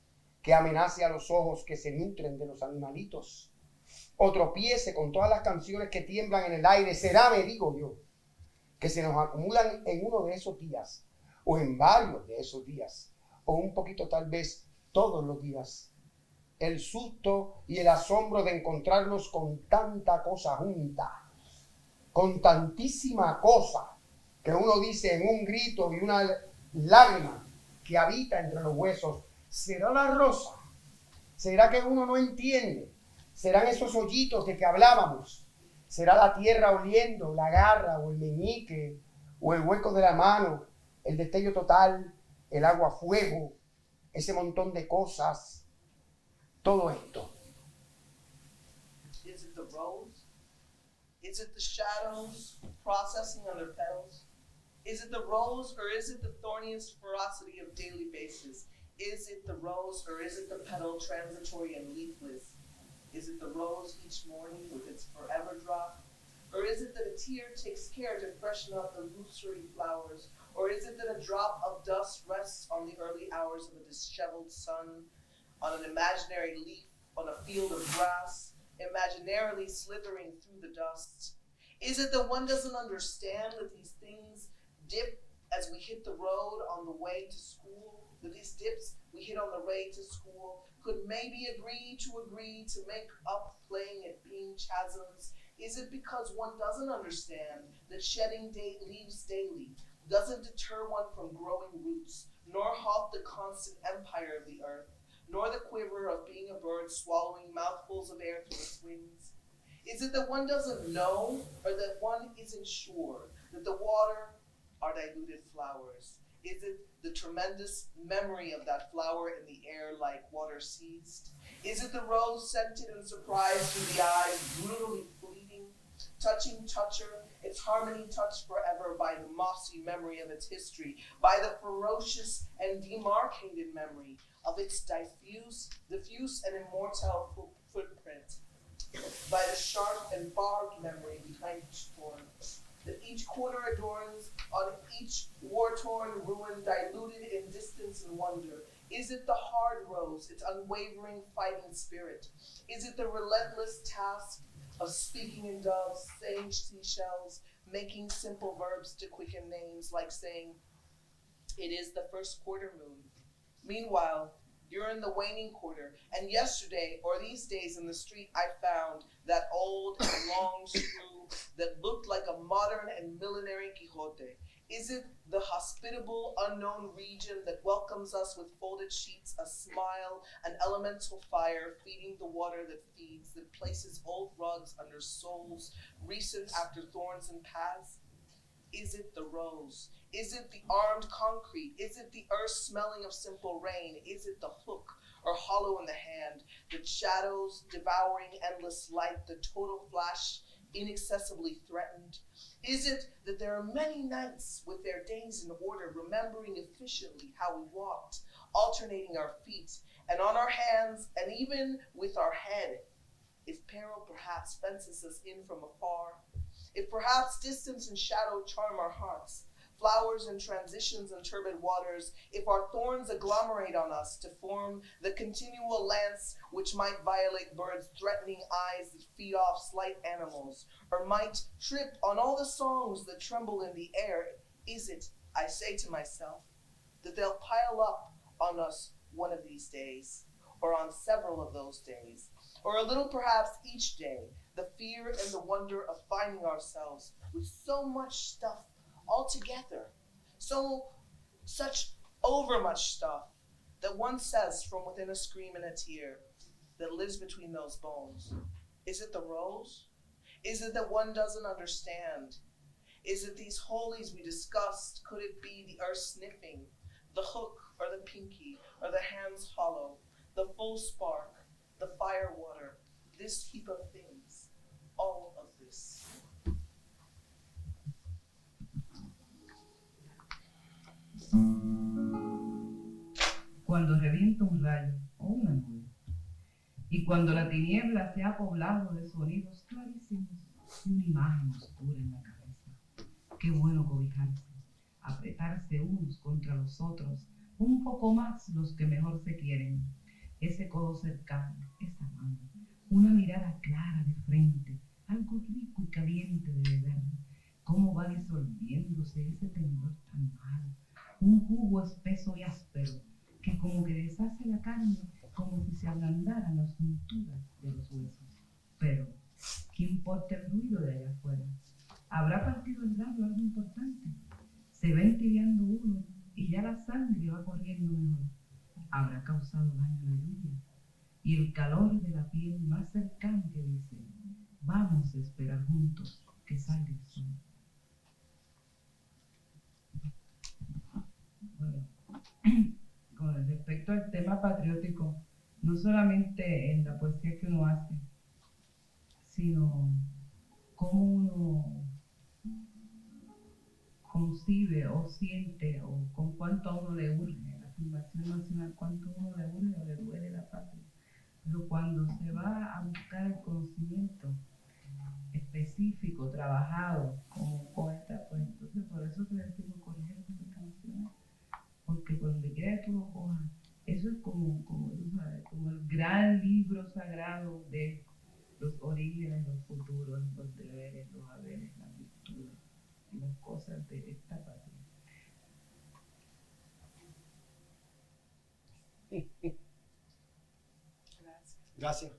que amenace a los ojos que se nutren de los animalitos, o tropiece con todas las canciones que tiemblan en el aire, será, me digo yo, que se nos acumulan en uno de esos días, o en varios de esos días, o un poquito tal vez todos los días, el susto y el asombro de encontrarnos con tanta cosa junta, con tantísima cosa, que uno dice en un grito y una lágrima que habita entre los huesos, ¿será la rosa? ¿Será que uno no entiende? ¿Serán esos hoyitos de que hablábamos? ¿Será la tierra oliendo, la garra o el meñique o el hueco de la mano, el destello total, el agua fuego, ese montón de cosas, todo esto? Is it the rose? Is it the shadows processing under petals? Is it the rose or is it the thorniest ferocity of daily basis? Is it the rose or is it the petal transitory and leafless? Is it the rose each morning with its forever drop? Or is it that a tear takes care to freshen up the loosery flowers? Or is it that a drop of dust rests on the early hours of a disheveled sun, on an imaginary leaf, on a field of grass, imaginarily slithering through the dust? Is it that one doesn't understand that these things dip as we hit the road on the way to school? That these dips we hit on the way to school could maybe agree to make up playing at being chasms? Is it because one doesn't understand that shedding leaves daily doesn't deter one from growing roots, nor halt the constant empire of the earth, nor the quiver of being a bird swallowing mouthfuls of air through its wings? Is it that one doesn't know, or that one isn't sure, that the water are diluted flowers? Is it the tremendous memory of that flower in the air like water ceased? Is it the rose scented and surprised through the eyes, brutally fleeting, touching toucher, its harmony touched forever by the mossy memory of its history, by the ferocious and demarcated memory of its diffuse and immortal footprint, by the sharp and barbed memory behind each thorn, that each corner adorns on each war-torn ruin, diluted in distance and wonder? Is it the hard rose, its unwavering fighting spirit? Is it the relentless task of speaking in doves, saying seashells, making simple verbs to quicken names, like saying, it is the first quarter moon? Meanwhile, you're in the waning quarter, and yesterday, or these days in the street, I found that old and long screw that looked like a modern and millenary Quixote. Is it the hospitable, unknown region that welcomes us with folded sheets, a smile, an elemental fire feeding the water that feeds, that places old rugs under soles recent after thorns and paths? Is it the rose? Is it the armed concrete? Is it the earth smelling of simple rain? Is it the hook or hollow in the hand, the shadows devouring endless light, the total flash inaccessibly threatened? Is it that there are many nights with their days in order, remembering efficiently how we walked, alternating our feet, and on our hands, and even with our head, if peril perhaps fences us in from afar, if perhaps distance and shadow charm our hearts, flowers and transitions and turbid waters, if our thorns agglomerate on us to form the continual lance which might violate birds' threatening eyes that feed off slight animals, or might trip on all the songs that tremble in the air, is it, I say to myself, that they'll pile up on us one of these days, or on several of those days, or a little perhaps each day, the fear and the wonder of finding ourselves with so much stuff all together, such overmuch stuff, that one says from within a scream and a tear that lives between those bones, is it the rose? Is it that one doesn't understand? Is it these holies we discussed? Could it be the earth sniffing, the hook or the pinky, or the hands hollow, the full spark, the fire water, this heap of things, all of this? Cuando revienta un rayo o una nube Y cuando la tiniebla se ha poblado de sonidos clarísimos y una imagen oscura en la cabeza, qué bueno cobijarse, apretarse unos contra los otros, un poco más los que mejor se quieren, ese codo cercano, esa mano, una mirada clara de frente, algo rico y caliente de beber, cómo va disolviéndose ese temblor tan malo, un jugo espeso y áspero, que como que deshace la carne como si se ablandaran las junturas de los huesos. Pero, ¿qué importa el ruido de allá afuera? ¿Habrá partido el labio algo importante? Se va entibiando uno y ya la sangre va corriendo mejor. ¿Habrá causado daño la lluvia? Y el calor de la piel más cercana que dice, vamos a esperar juntos que salga el sol. Bueno, con respecto al tema patriótico, no solamente en la poesía que uno hace, sino cómo uno concibe o siente o con cuánto a uno le urge la afirmación nacional, cuánto a uno le urge o le duele la patria. Pero cuando se va a buscar el conocimiento específico, trabajado como poeta, pues entonces por eso te decimos colegio de canciones, porque por donde quiera que tú lo cojas, eso es como tú sabes, como el gran libro sagrado de los orígenes, los futuros, los deberes, los haberes, las virtudes y las cosas de esta patria. Gracias.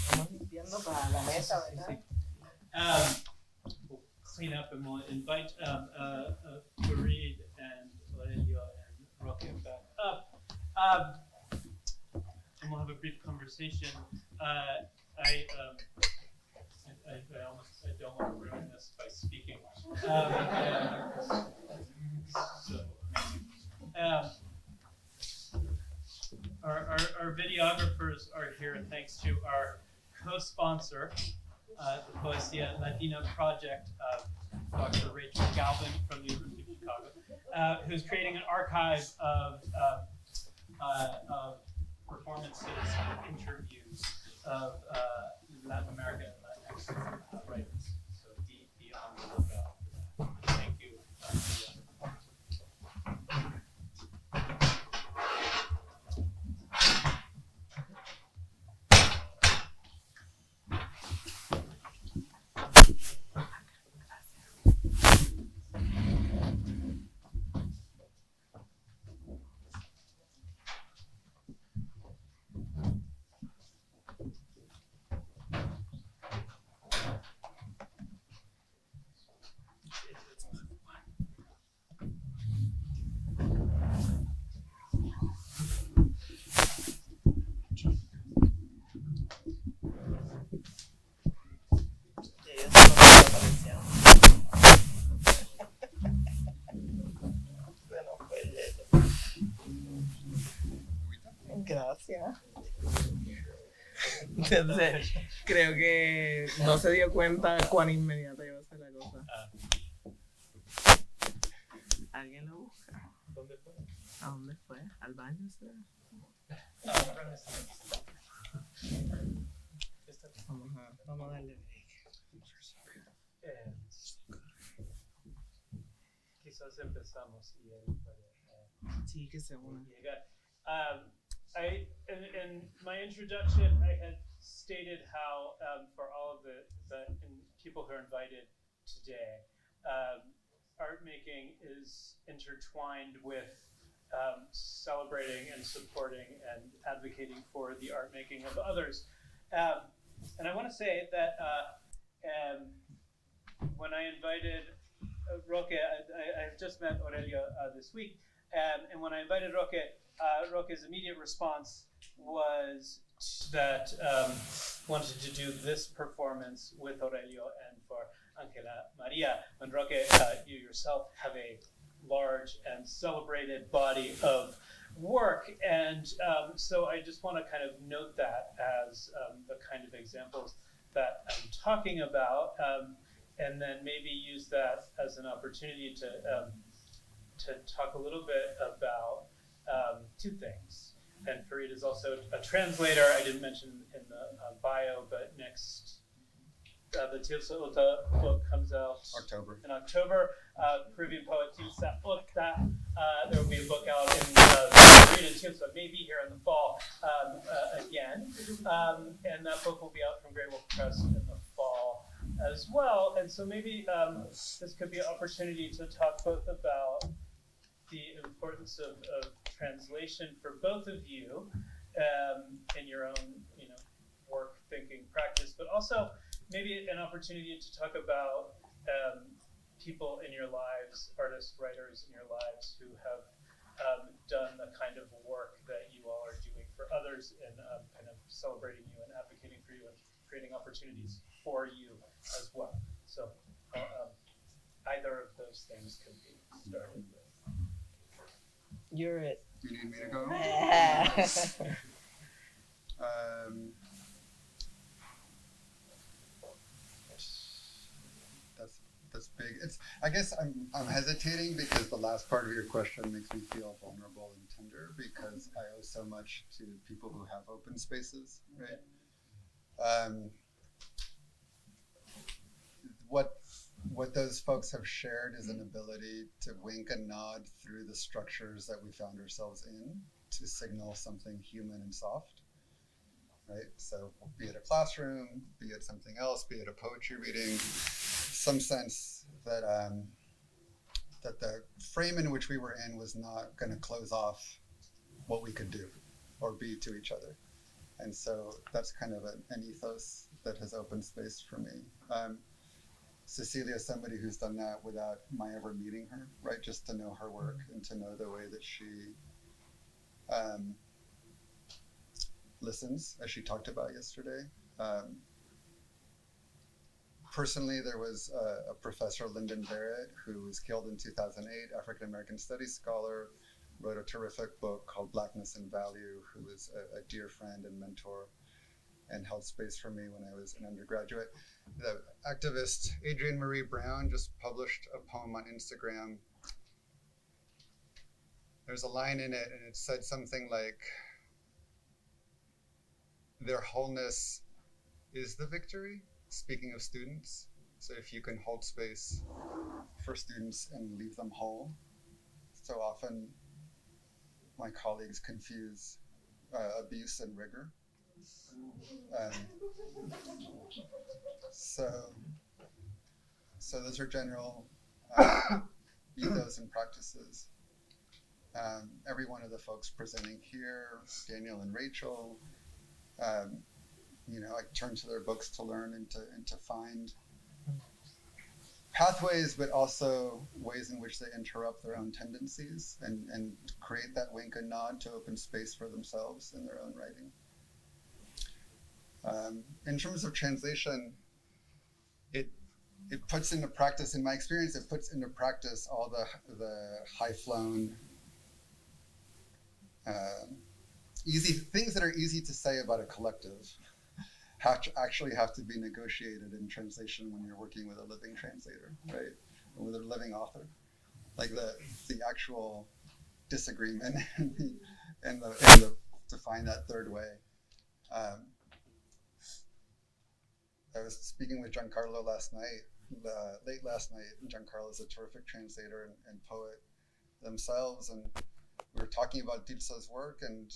Estamos limpiando para la mesa, ¿verdad? We'll clean up and we'll invite Fareed and Aurelio and Roque back up. And we'll have a brief conversation. I don't want to ruin this by speaking. Our videographers are here thanks to our co-sponsor, the Poesia Latina project of Dr. Rachel Galvin from the University of Chicago, who's creating an archive of performances and interviews of Latin American and Latinx writers. So be on the lookout for that. Thank you. Gracias. Entonces, creo que no se dio cuenta cuán inmediata iba a ser la cosa. ¿Alguien lo busca? ¿Dónde fue? ¿A dónde fue? ¿Al baño será? Vamos a darle break. Quizás empezamos y él puede Sí, que se une. llegar. In my introduction, I had stated how for all of the people who are invited today, art making is intertwined with celebrating and supporting and advocating for the art making of others. And I want to say that when I invited Roque, I just met Aurelio this week, and when I invited Roque, Roque's immediate response was that wanted to do this performance with Aurelio and for Angela Maria Manroque. You yourself have a large and celebrated body of work, and so I just want to kind of note that as the kind of examples that I'm talking about, and then maybe use that as an opportunity to talk a little bit about two things. And Farid is also a translator. I didn't mention in the bio, but next, the Tilsa Uta book comes out in October. Peruvian poet Tilsa Uta. There will be a book out in Farid and Tilsa, maybe here in the fall again. And that book will be out from Great Wolf Press in the fall as well. And so maybe this could be an opportunity to talk both about the importance of translation for both of you in your own, work, thinking, practice, but also maybe an opportunity to talk about people in your lives, artists, writers in your lives who have done the kind of work that you all are doing for others and kind of celebrating you and advocating for you and creating opportunities for you as well. So either of those things could be started with. You're it. You need me to go? That's big. I guess I'm hesitating because the last part of your question makes me feel vulnerable and tender because I owe so much to people who have open spaces, right? What those folks have shared is an ability to wink and nod through the structures that we found ourselves in to signal something human and soft, right? So be it a classroom, be it something else, be it a poetry reading, some sense that that the frame in which we were in was not going to close off what we could do or be to each other. And so that's kind of an ethos that has opened space for me. Cecilia is somebody who's done that without my ever meeting her, right? Just to know her work and to know the way that she listens, as she talked about yesterday. Personally, there was a professor, Lyndon Barrett, who was killed in 2008, African-American studies scholar, wrote a terrific book called Blackness and Value, who was a dear friend and mentor and held space for me when I was an undergraduate. The activist Adrienne Marie Brown just published a poem on Instagram. There's a line in it and it said something like, their wholeness is the victory, speaking of students. So if you can hold space for students and leave them whole. So often my colleagues confuse abuse and rigor. So those are general ethos and practices. Every one of the folks presenting here, Daniel and Rachel, I turn to their books to learn and to find pathways, but also ways in which they interrupt their own tendencies and create that wink and nod to open space for themselves in their own writing. In terms of translation, it puts into practice, in my experience, it puts into practice all the high-flown, easy things that are easy to say about a collective actually have to be negotiated in translation when you're working with a living translator, right? Or with a living author. Like the actual disagreement and the to find that third way. I was speaking with Giancarlo last night, late last night. Giancarlo is a terrific translator and poet themselves, and we were talking about Dilsa's work, and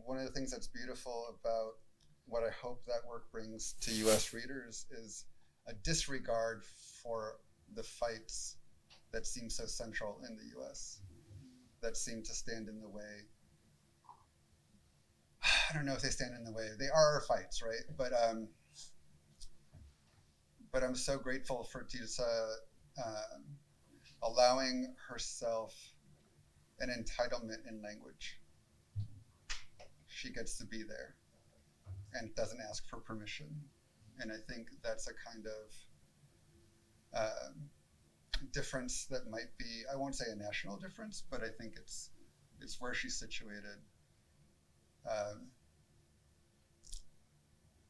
one of the things that's beautiful about what I hope that work brings to US readers is a disregard for the fights that seem so central in the US, that seem to stand in the way. I don't know if they stand in the way. They are fights, right? But I'm so grateful for Dilsa allowing herself an entitlement in language. She gets to be there. and doesn't ask for permission. And I think that's a kind of difference that might be, I won't say a national difference, but I think it's where she's situated.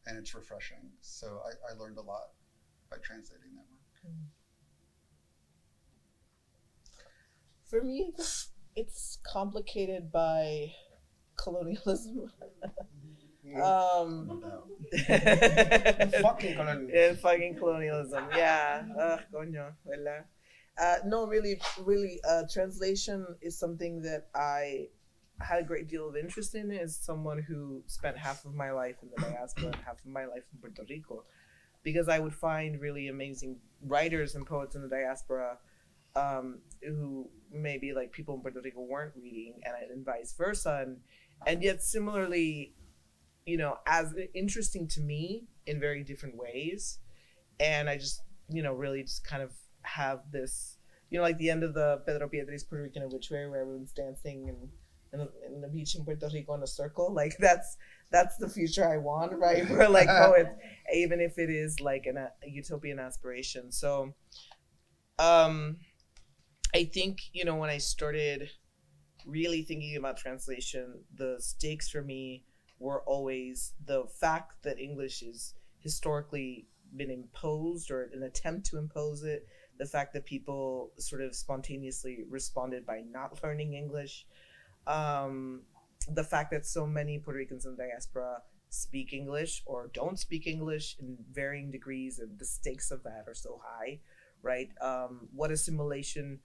And it's refreshing. So I learned a lot by translating that work. For me, it's complicated by colonialism. No doubt. Fucking colonialism. Yeah, fucking colonialism. Yeah. Coño, ¿verdad? No, really, translation is something that I had a great deal of interest in as someone who spent half of my life in the diaspora and half of my life in Puerto Rico, because I would find really amazing writers and poets in the diaspora who maybe like people in Puerto Rico weren't reading, and vice versa, and yet similarly, you know, as interesting to me in very different ways. And I just, you know, really just kind of have this, you know, like the end of the Pedro Piedri's Puerto Rican obituary where everyone's dancing in the beach in Puerto Rico in a circle. Like that's the future I want, right? For like poets, even if it is like a utopian aspiration. So I think, you know, when I started really thinking about translation, the stakes for me were always the fact that English is historically been imposed, or an attempt to impose it, the fact that people sort of spontaneously responded by not learning English, the fact that so many Puerto Ricans in the diaspora speak English or don't speak English in varying degrees, and the stakes of that are so high, right? What assimilation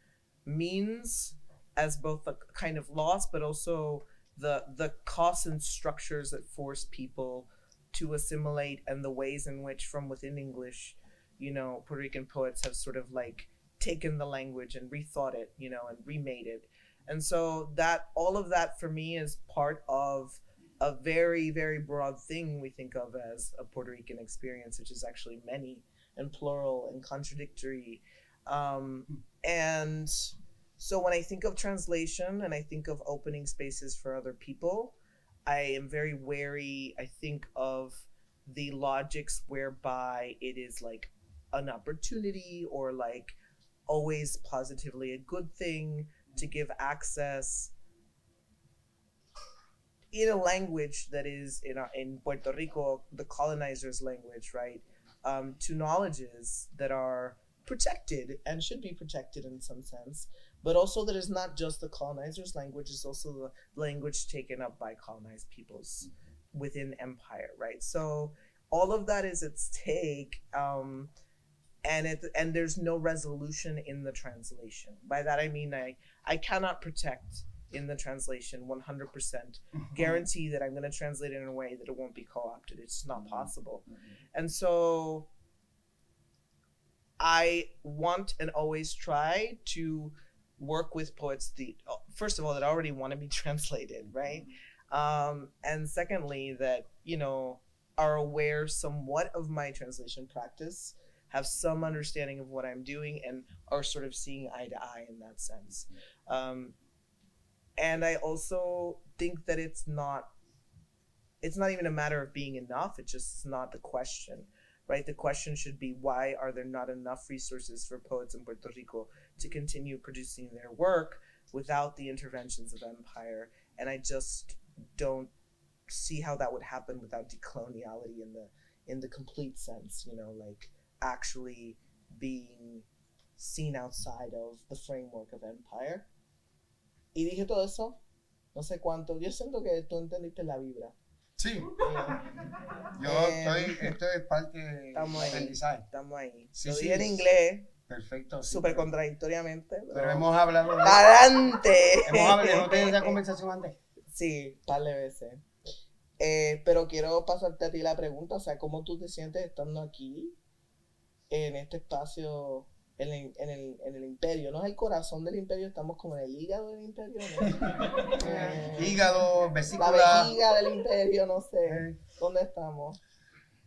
means as both a kind of loss, but also the costs and structures that force people to assimilate, and the ways in which from within English, you know, Puerto Rican poets have sort of like taken the language and rethought it, you know, and remade it. And so that all of that for me is part of a very, very broad thing we think of as a Puerto Rican experience, which is actually many and plural and contradictory. And so when I think of translation and I think of opening spaces for other people, I am very wary, I think, of the logics whereby it is like an opportunity or like always positively a good thing to give access in a language that is in Puerto Rico, the colonizers' language, right? To knowledges that are protected and should be protected in some sense, but also that is not just the colonizers' language, it's also the language taken up by colonized peoples within empire, right? So all of that is at stake, and there's no resolution in the translation. By that I mean I cannot protect in the translation 100% guarantee that I'm going to translate it in a way that it won't be co-opted. It's not possible. And so I want and always try to work with poets first of all that already want to be translated, right? And secondly, that, you know, are aware somewhat of my translation practice, have some understanding of what I'm doing, and are sort of seeing eye to eye in that sense. And I also think that it's not even a matter of being enough. It's just not the question, right? The question should be, why are there not enough resources for poets in Puerto Rico to continue producing their work without the interventions of empire? And I just don't see how that would happen without decoloniality in the complete sense, you know, like actually being seen outside of the framework of empire. Y dije todo eso, no sé cuánto. Yo siento que tú entendiste la vibra. Sí. Yo esto es parte del aprendizaje. Estamos ahí. Sí, Lo sí. dije en inglés, Perfecto. Sí, súper contradictoriamente. pero hemos hablado de ¡Adelante! hemos tenido esa conversación antes. Sí, un par de veces. Pero quiero pasarte a ti la pregunta, o sea, ¿cómo tú te sientes estando aquí, en este espacio, en el imperio? No es el corazón del imperio, estamos como en el hígado del imperio, ¿no? Hígado, vesícula. La vejiga del imperio, no sé. ¿Dónde estamos?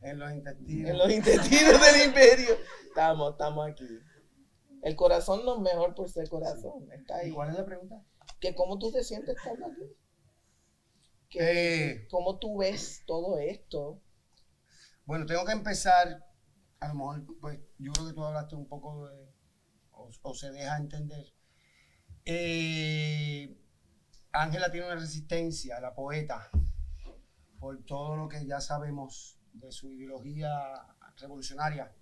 En los intestinos. En los intestinos del imperio. Estamos aquí. El corazón no es mejor por ser corazón, está ahí. ¿Y cuál es la pregunta? ¿Cómo tú te sientes estando aquí? ¿Cómo tú ves todo esto? Bueno, tengo que empezar, a lo mejor, pues yo creo que tú hablaste un poco o se deja entender. Ángela tiene una resistencia, la poeta, por todo lo que ya sabemos de su ideología revolucionaria.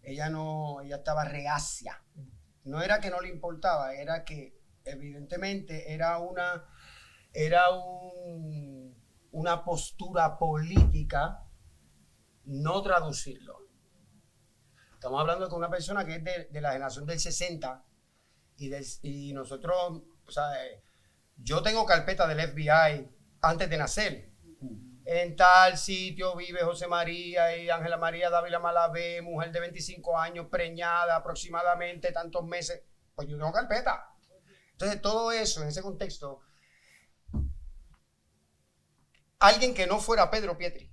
Ella estaba reacia. No era que no le importaba, era que evidentemente era una postura política no traducirlo. Estamos hablando con una persona que es de la generación del 60 y nosotros, o sea, yo tengo carpeta del FBI antes de nacer. En tal sitio vive José María y Ángela María Dávila Malavé, mujer de 25 años, preñada aproximadamente tantos meses. Pues yo tengo carpeta. Entonces, todo eso, en ese contexto, alguien que no fuera Pedro Pietri,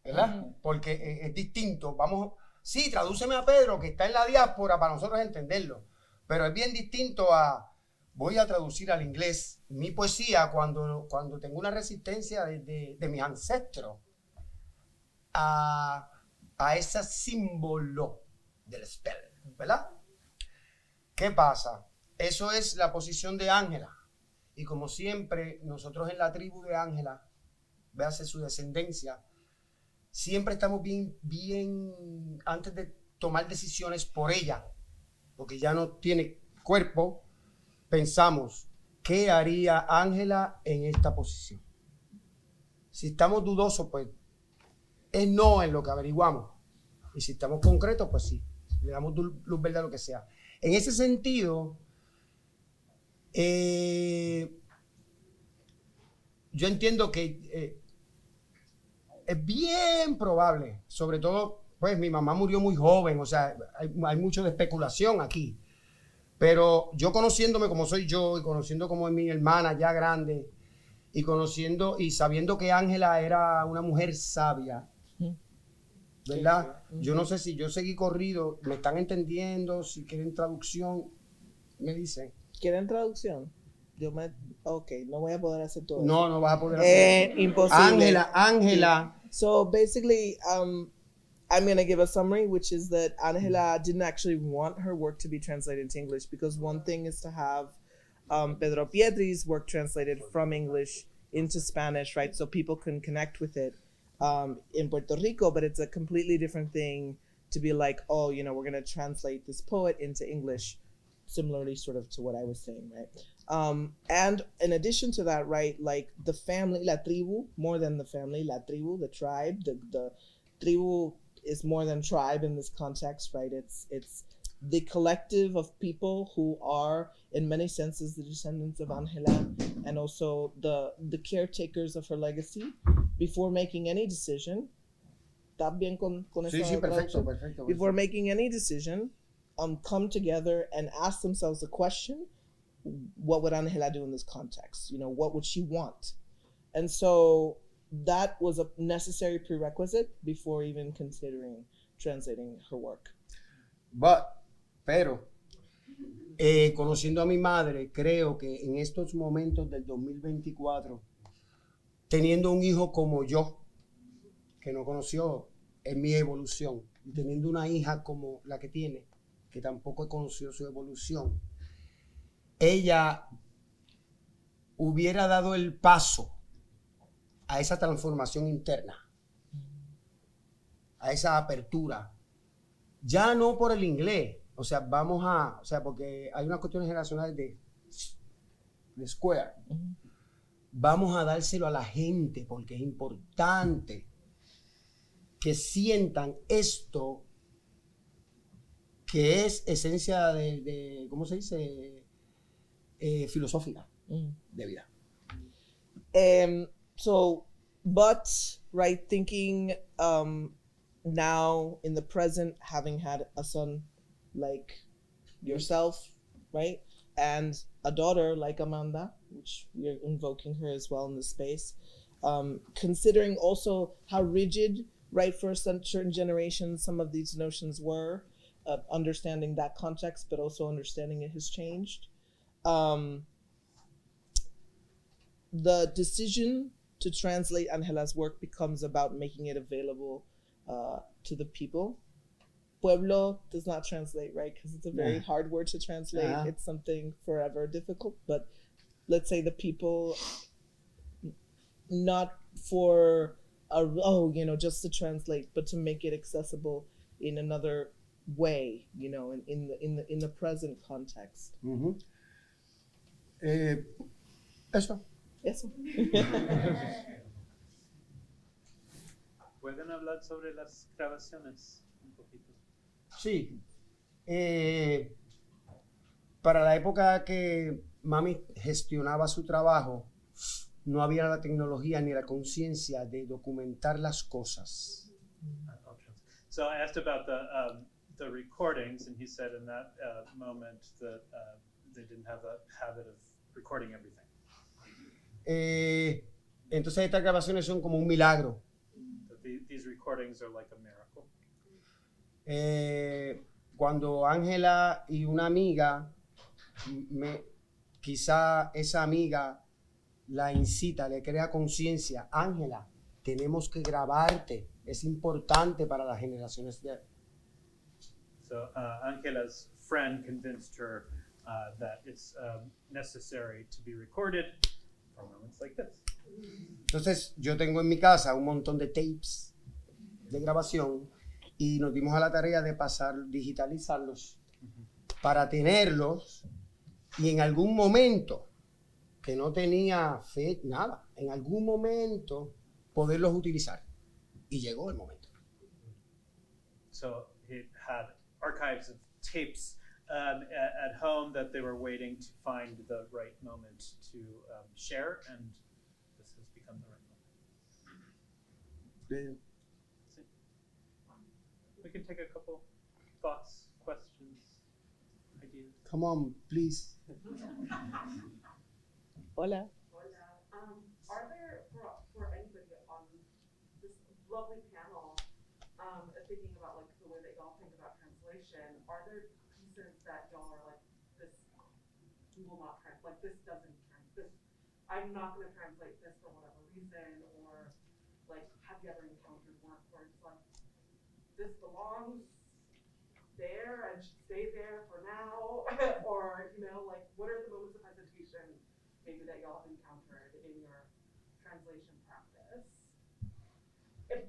¿verdad? Porque es distinto. Vamos, sí, tradúceme a Pedro, que está en la diáspora, para nosotros entenderlo. Pero es bien distinto voy a traducir al inglés mi poesía cuando tengo una resistencia de mis ancestros a ese símbolo del spell, ¿verdad? ¿Qué pasa? Eso es la posición de Ángela. Y como siempre, nosotros en la tribu de Ángela, véase su descendencia, siempre estamos bien, antes de tomar decisiones por ella, porque ya no tiene cuerpo, pensamos, ¿qué haría Ángela en esta posición? Si estamos dudosos, pues es no en lo que averiguamos. Y si estamos concretos, pues sí, le damos luz verde a lo que sea. En ese sentido, yo entiendo que es bien probable, sobre todo, pues mi mamá murió muy joven, o sea, hay mucho de especulación aquí. Pero yo conociéndome como soy yo y conociendo como es mi hermana ya grande y conociendo y sabiendo que Ángela era una mujer sabia, ¿verdad? Yo no sé si yo seguí corrido, me están entendiendo, si quieren traducción, me dicen. ¿Quieren traducción? Ok, no voy a poder hacer todo No, eso. no vas a poder hacer. Imposible. Ángela. So basically, I'm going to give a summary, which is that Angela didn't actually want her work to be translated into English because one thing is to have Pedro Pietri's work translated from English into Spanish, right? So people can connect with it in Puerto Rico, but it's a completely different thing to be like, oh, you know, we're going to translate this poet into English, similarly sort of to what I was saying, right? And in addition to that, right, like the family, la tribu, more than the family, la tribu, the tribe, the tribu is more than tribe in this context, right? It's the collective of people who are in many senses the descendants of Angela and also the caretakers of her legacy before making any decision. ¿Estás bien con Sí, sí, perfecto, perfecto. Before making any decision, come together and ask themselves the question, what would Angela do in this context? You know, what would she want? And so that was a necessary prerequisite before even considering translating her work. Pero, conociendo a mi madre, creo que en estos momentos del 2024, teniendo un hijo como yo, que no conoció en mi evolución, y teniendo una hija como la que tiene, que tampoco conoció su evolución, ella hubiera dado el paso a esa transformación interna, a esa apertura, ya no por el inglés, o sea, porque hay unas cuestiones generacionales de Square, vamos a dárselo a la gente porque es importante que sientan esto que es esencia de ¿cómo se dice? Filosófica de vida. But right, thinking now in the present, having had a son like yourself, right, and a daughter like Amanda, which we're invoking her as well in this space, considering also how rigid, right, for certain generations some of these notions were, understanding that context, but also understanding it has changed. the decision to translate Angela's work becomes about making it available to the people. Pueblo does not translate, right? Because it's a very Yeah. hard word to translate. Uh-huh. It's something forever difficult. But let's say the people, not for just to translate, but to make it accessible in another way, in the present context. Ujú. Eso. Eso. ¿Pueden hablar sobre las grabaciones un poquito? Sí. Para la época que mami gestionaba su trabajo, no había la tecnología ni la conciencia de documentar las cosas. So I asked about the recordings, and he said in that moment that they didn't have the habit of recording everything. Entonces estas grabaciones son como un milagro. These recordings are like a miracle. Cuando Ángela y una amiga, quizá esa amiga la incita, le crea conciencia, Ángela, tenemos que grabarte, es importante para las generaciones de... So Angela's friend convinced her that it's necessary to be recorded for moments like this. Entonces yo tengo en mi casa un montón de tapes de grabación y nos dimos a la tarea de digitalizarlos para tenerlos y en algún momento que no tenía fe, nada, en algún momento poderlos utilizar. Y llegó el momento. So he had archives of tapes at home that they were waiting to find the right moment to share, and this has become the right moment. We can take a couple thoughts, questions, ideas. Come on, please. Hola. Are there, for anybody on this lovely panel, thinking about like the way that y'all think about translation, are there pieces that y'all are like, this, we will not translate, like this doesn't translate, I'm not going to translate this for whatever reason, or like, have you ever encountered work where it's like, this belongs there and should stay there for now, or, like, what are the moments of hesitation maybe that y'all have encountered in your translation practice?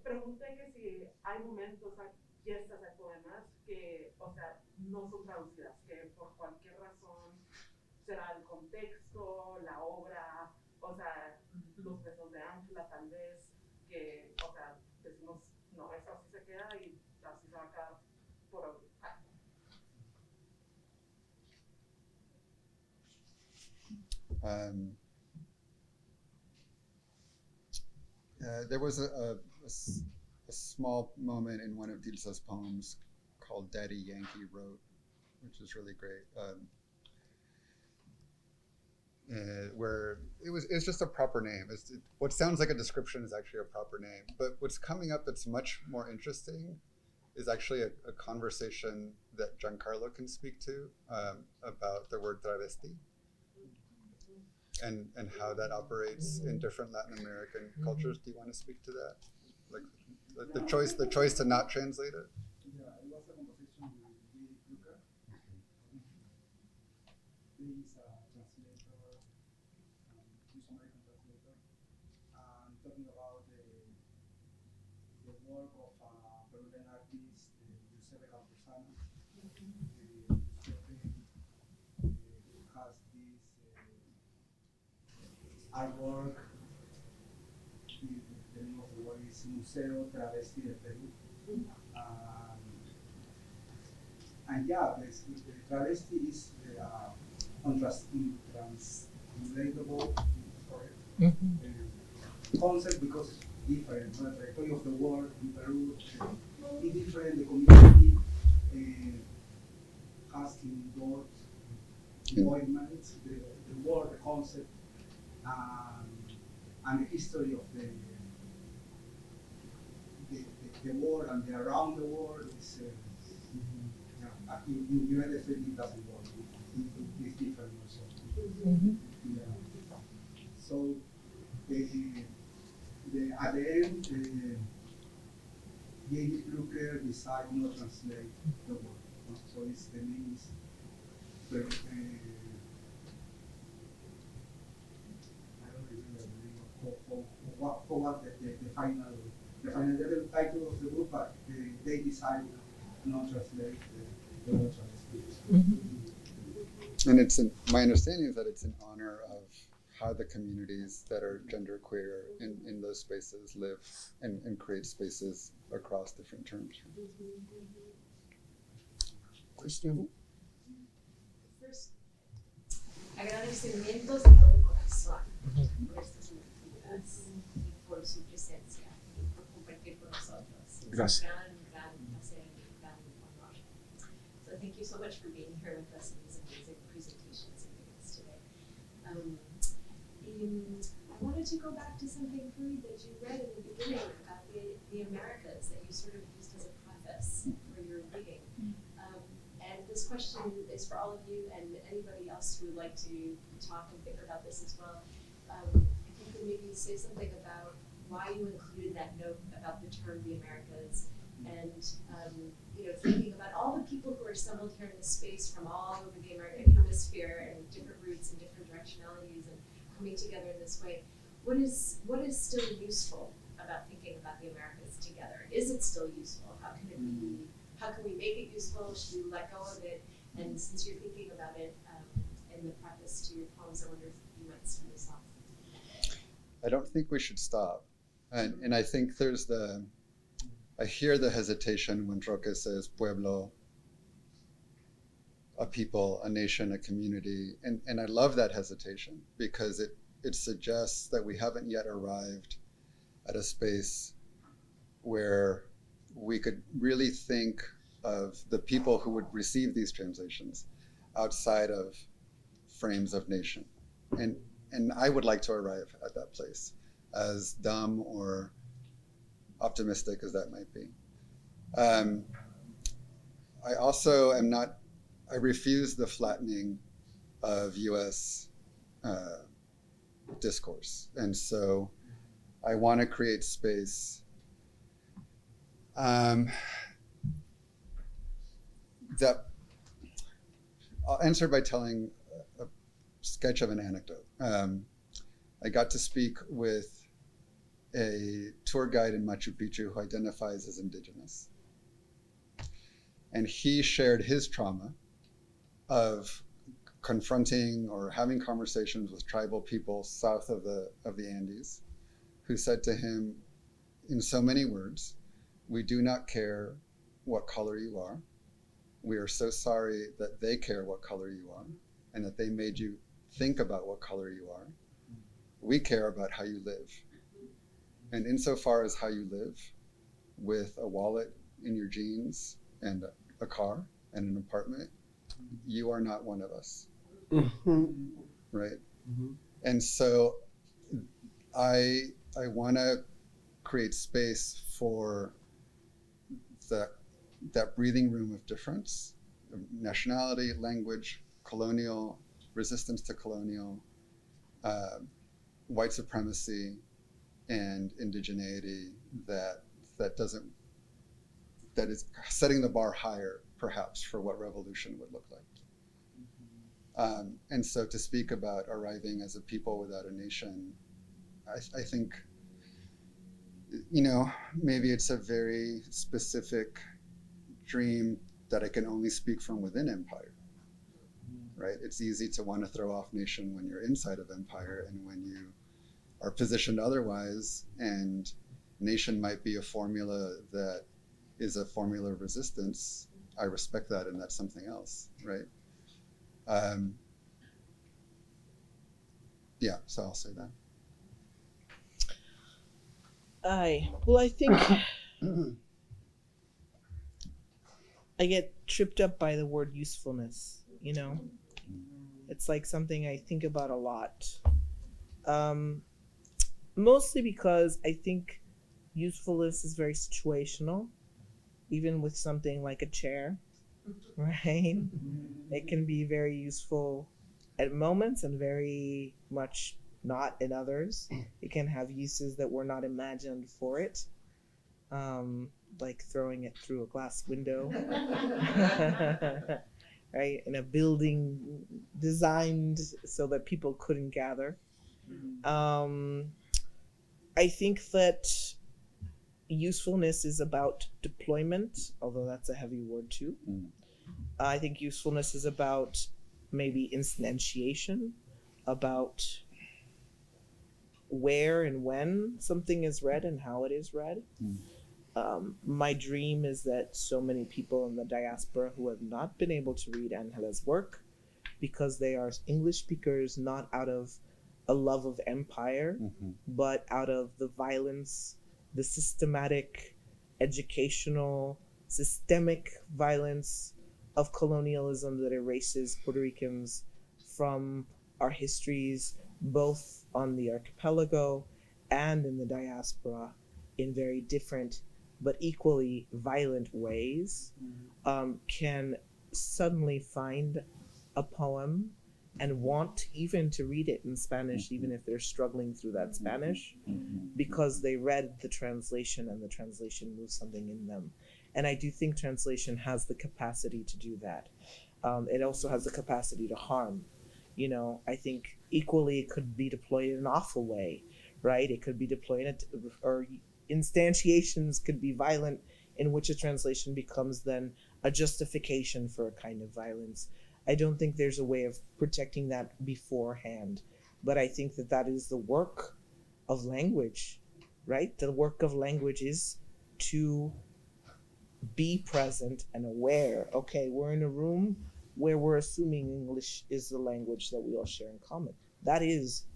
Pregunté que si hay momentos, hay piezas, hay poemas que, o sea, no son traducidas, que por cualquier razón será el contexto, la obra, o sea, los besos de Ángela tal vez, que, o sea, decimos, no, eso así se queda y así se va a quedar por hoy. There was a small moment in one of Dilsa's poems called Daddy Yankee Wrote, which is really great, where it's just a proper name. What sounds like a description is actually a proper name, but what's coming up that's much more interesting is actually a conversation that Giancarlo can speak to about the word travesti. And how that operates in different Latin American cultures. Do you want to speak to that? Like the choice to not translate it? Yeah, it was a conversation with Luca. He's a translator, he's American translator, and talking about the work of Peruvian artist Giuseppe Camposano. Giuseppe has this artwork. The name of the work is Museo Travesti de Perú. And yeah, the travesti is untranslatable concept because it's different. The trajectory of the word in Peru is different. The community has involvement, the word, the concept, and the history of the world and the around the world is in the United States it doesn't work. It's different also. Yeah. So at the end, J.D. Brooker decided not to translate the word. So it's, the name is I don't remember the name of what the final title of the book, but they decided not to translate the word And it's my understanding is that it's in honor of how the communities that are genderqueer in those spaces live and create spaces across different terms. Question? First, agradecimientos de todo corazón por estas actividades y por su presencia y por compartir con nosotros. Gracias. Es un gran placer y un gran honor. So thank you so much for being here with us in these amazing presentations and meetings today. I wanted to go back to something, Fareed, that you read in the beginning about the Americas that you sort of used as a preface for your reading. And this question is for all of you and anybody else who would like to talk and think about this as well. If you could maybe say something about why you included that note about the term the Americas and thinking about all the people who are assembled here in this space from all over the American hemisphere and different roots and different directionalities and coming together in this way. What is still useful about thinking about the Americas together? Is it still useful? How can it be? How can we make it useful? Should we let go of it? And since you're thinking about it in the preface to your poems, I wonder if you might start us off. I don't think we should stop. And I think I hear the hesitation when Roque says pueblo, a people, a nation, a community. And I love that hesitation because it suggests that we haven't yet arrived at a space where we could really think of the people who would receive these translations outside of frames of nation. And I would like to arrive at that place, as dumb or optimistic as that might be. I also I refuse the flattening of US discourse. And so I want to create space that I'll answer by telling a sketch of an anecdote. I got to speak with a tour guide in Machu Picchu who identifies as indigenous. And he shared his trauma of confronting or having conversations with tribal people south of the Andes, who said to him in so many words, "We do not care what color you are. We are so sorry that they care what color you are and that they made you think about what color you are. We care about how you live. And insofar as how you live, with a wallet in your jeans and a car and an apartment, you are not one of us." Right? And so I want to create space for that breathing room of difference, nationality, language, colonial, resistance to colonial, white supremacy, and indigeneity that is setting the bar higher, perhaps, for what revolution would look like. And so to speak about arriving as a people without a nation, I think, maybe it's a very specific dream that I can only speak from within empire, right? It's easy to want to throw off nation when you're inside of empire and when you are positioned otherwise, and nation might be a formula that is a formula of resistance. I respect that, and that's something else, right? Yeah, so I'll say that. I think I get tripped up by the word usefulness, It's like something I think about a lot. Mostly because I think usefulness is very situational, even with something like a chair, right? It can be very useful at moments and very much not in others. It can have uses that were not imagined for it, like throwing it through a glass window, right? In a building designed so that people couldn't gather. I think that usefulness is about deployment, although that's a heavy word too. I think usefulness is about maybe instantiation, about where and when something is read and how it is read. My dream is that so many people in the diaspora who have not been able to read Angela's work because they are English speakers, not out of a love of empire, but out of the violence, the systematic, educational, systemic violence of colonialism that erases Puerto Ricans from our histories, both on the archipelago and in the diaspora, in very different but equally violent ways, can suddenly find a poem and want even to read it in Spanish, even if they're struggling through that Spanish, because they read the translation and the translation moves something in them. And I do think translation has the capacity to do that. It also has the capacity to harm. You know, I think equally it could be deployed in an awful way, right? It could be deployed, or instantiations could be violent, in which a translation becomes then a justification for a kind of violence. I don't think there's a way of protecting that beforehand, but I think that that is the work of language, right? The work of language is to be present and aware. Okay, we're in a room where we're assuming English is the language that we all share in common. That is,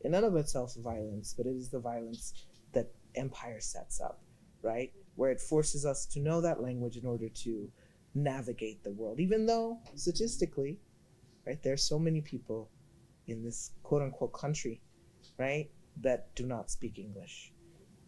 in and of itself, violence, but it is the violence that empire sets up, right? Where it forces us to know that language in order to navigate the world, even though statistically, right, there's so many people in this quote unquote country, right, that do not speak English.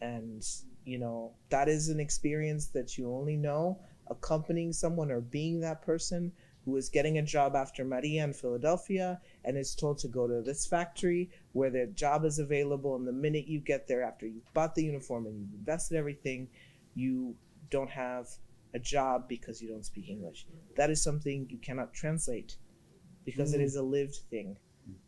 And, you know, that is an experience that you only know accompanying someone or being that person who is getting a job after Maria in Philadelphia and is told to go to this factory where their job is available. And the minute you get there, after you've bought the uniform and you've invested everything, you don't have a job because you don't speak English. That is something you cannot translate because it is a lived thing.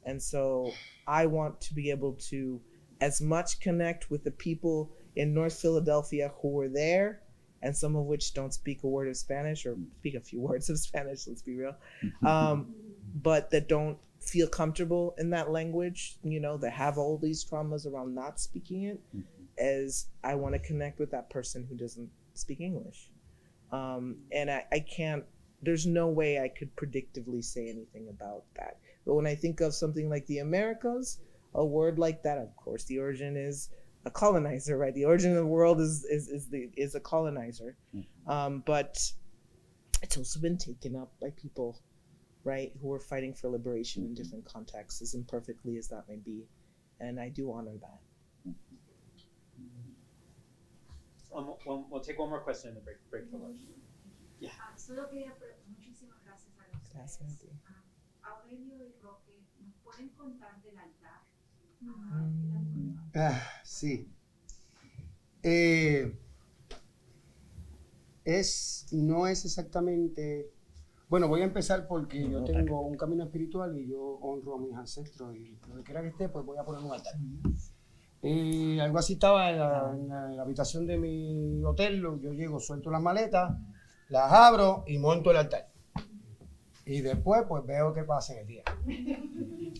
And so I want to be able to as much connect with the people in North Philadelphia who were there, and some of which don't speak a word of Spanish, or speak a few words of Spanish, let's be real, but that don't feel comfortable in that language, you know, that have all these traumas around not speaking it, as I want to connect with that person who doesn't speak English. And I can't, there's no way I could predictively say anything about that. But when I think of something like the Americas, a word like that, of course, the origin is a colonizer, right? The origin of the world is a colonizer. But it's also been taken up by people, right, who are fighting for liberation in different contexts, as imperfectly as that may be. And I do honor that. We'll take one more question in the break for lunch. Yeah. Solo quería, muchísimas gracias a los Gracias a ti. Aurelio y Roque, ¿nos pueden contar del altar? Sí. No es exactamente. Bueno, voy a empezar porque yo tengo un camino espiritual y yo honro a mis ancestros y donde quiera que esté, pues voy a poner un altar. Algo así estaba en la habitación de mi hotel. Yo llego, suelto las maletas, las abro y monto el altar. Y después, pues veo qué pasa en el día.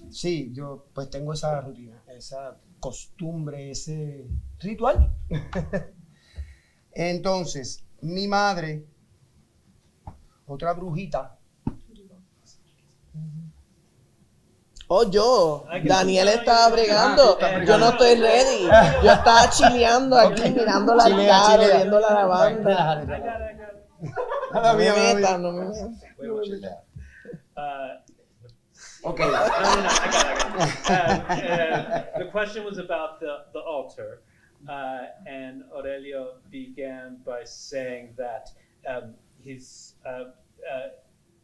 Sí, yo pues tengo esa rutina, esa costumbre, ese ritual. Entonces, mi madre, otra brujita. Oh, yo. Daniel estaba bregando. Yo no estoy ready. Yo estaba chileando aquí, mirando la altar, viendo la lavanda. No me metas, no me metas. Okay. No, I got it. The question was about the altar, and Aurelio began by saying that he's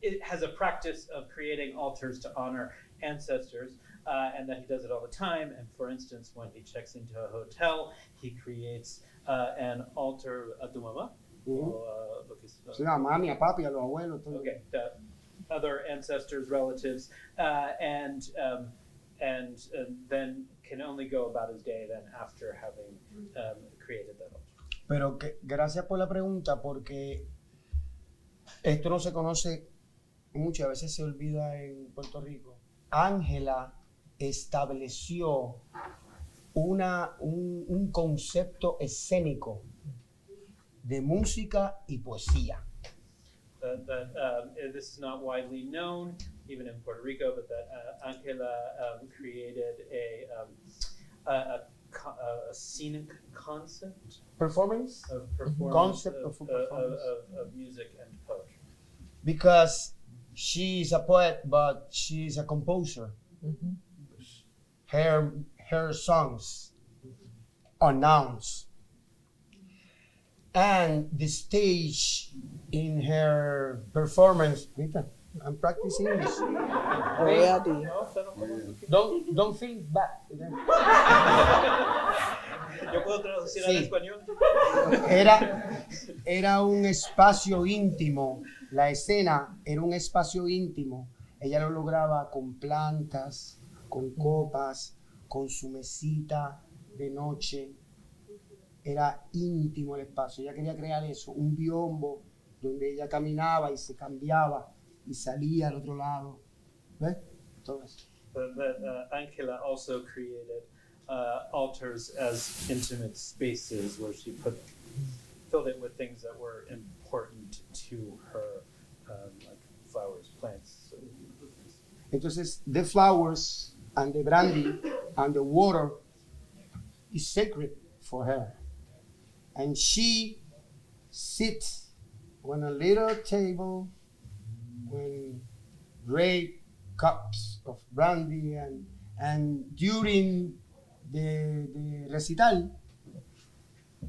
it has a practice of creating altars to honor ancestors, and that he does it all the time. And for instance, when he checks into a hotel, he creates an altar a tu mamá. Sí, a mami, a papi, a los abuelos, todo. Okay, other ancestors, relatives, and then can only go about his day then after having created that altar. Pero gracias por la pregunta, porque esto no se conoce mucho, a veces se olvida en Puerto Rico. Ángela estableció un concepto escénico de música y poesía. This is not widely known, even in Puerto Rico, but that Ángela created a scenic concept Performance? of performance Concept of performance. Of music and poetry. Because she's a poet, but she's a composer. Her songs are nouns. And the stage in her performance, I'm practicing English. Don't feel bad. Yo puedo traducir Sí. al español. Era un espacio íntimo, la escena era un espacio íntimo. Ella lo lograba con plantas, con copas, con su mesita de noche. Era íntimo el espacio. Ella quería crear eso, un biombo donde ella caminaba y se cambiaba y salía al otro lado. ¿Ves? Todo eso. That Ángela also created altars as intimate spaces where she filled it with things that were important to her, like flowers, plants. Entonces, the flowers and the brandy and the water is sacred for her. And she sits on a little table with great cups of brandy and during the recital,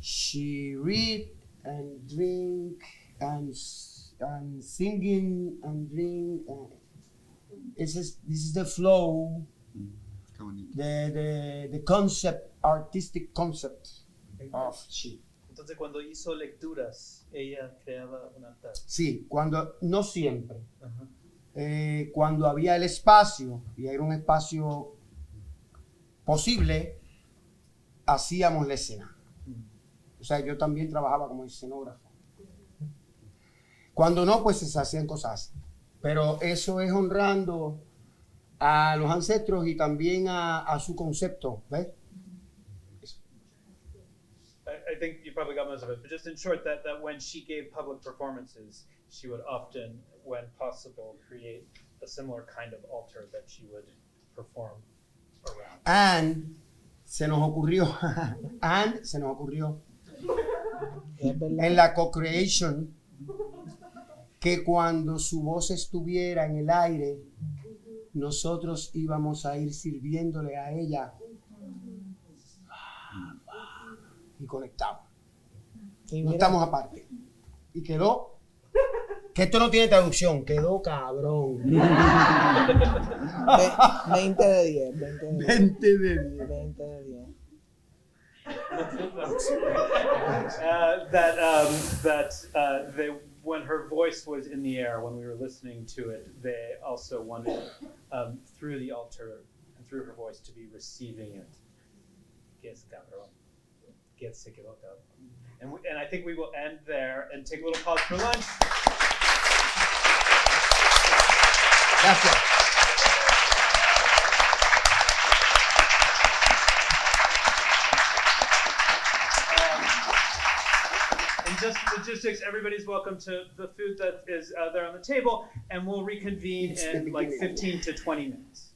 she read and drink and singing and drink. This is the flow, the concept, artistic concept of she. Entonces, cuando hizo lecturas, ella creaba un altar. Sí, no siempre. Uh-huh. Cuando había el espacio, y era un espacio posible, hacíamos la escena. O sea, yo también trabajaba como escenógrafo. Cuando no, pues se hacían cosas. Pero eso es honrando a los ancestros y también a su concepto, ¿ves? I think you probably got most of it, but just in short, that when she gave public performances, she would often, when possible, create a similar kind of altar that she would perform around. And se nos ocurrió en la co-creation que cuando su voz estuviera en el aire, nosotros íbamos a ir sirviéndole a ella y conectamos. No estamos aparte. Y quedó, que esto no tiene traducción, quedó cabrón. 20 de 10. 20 de 10. 20 de 10. When her voice was in the air, when we were listening to it, they also wanted through the altar and through her voice to be receiving it. And I think we will end there and take a little pause for lunch. Gracias. And just logistics, everybody's welcome to the food that is there on the table, and we'll reconvene in like 15 to 20 minutes.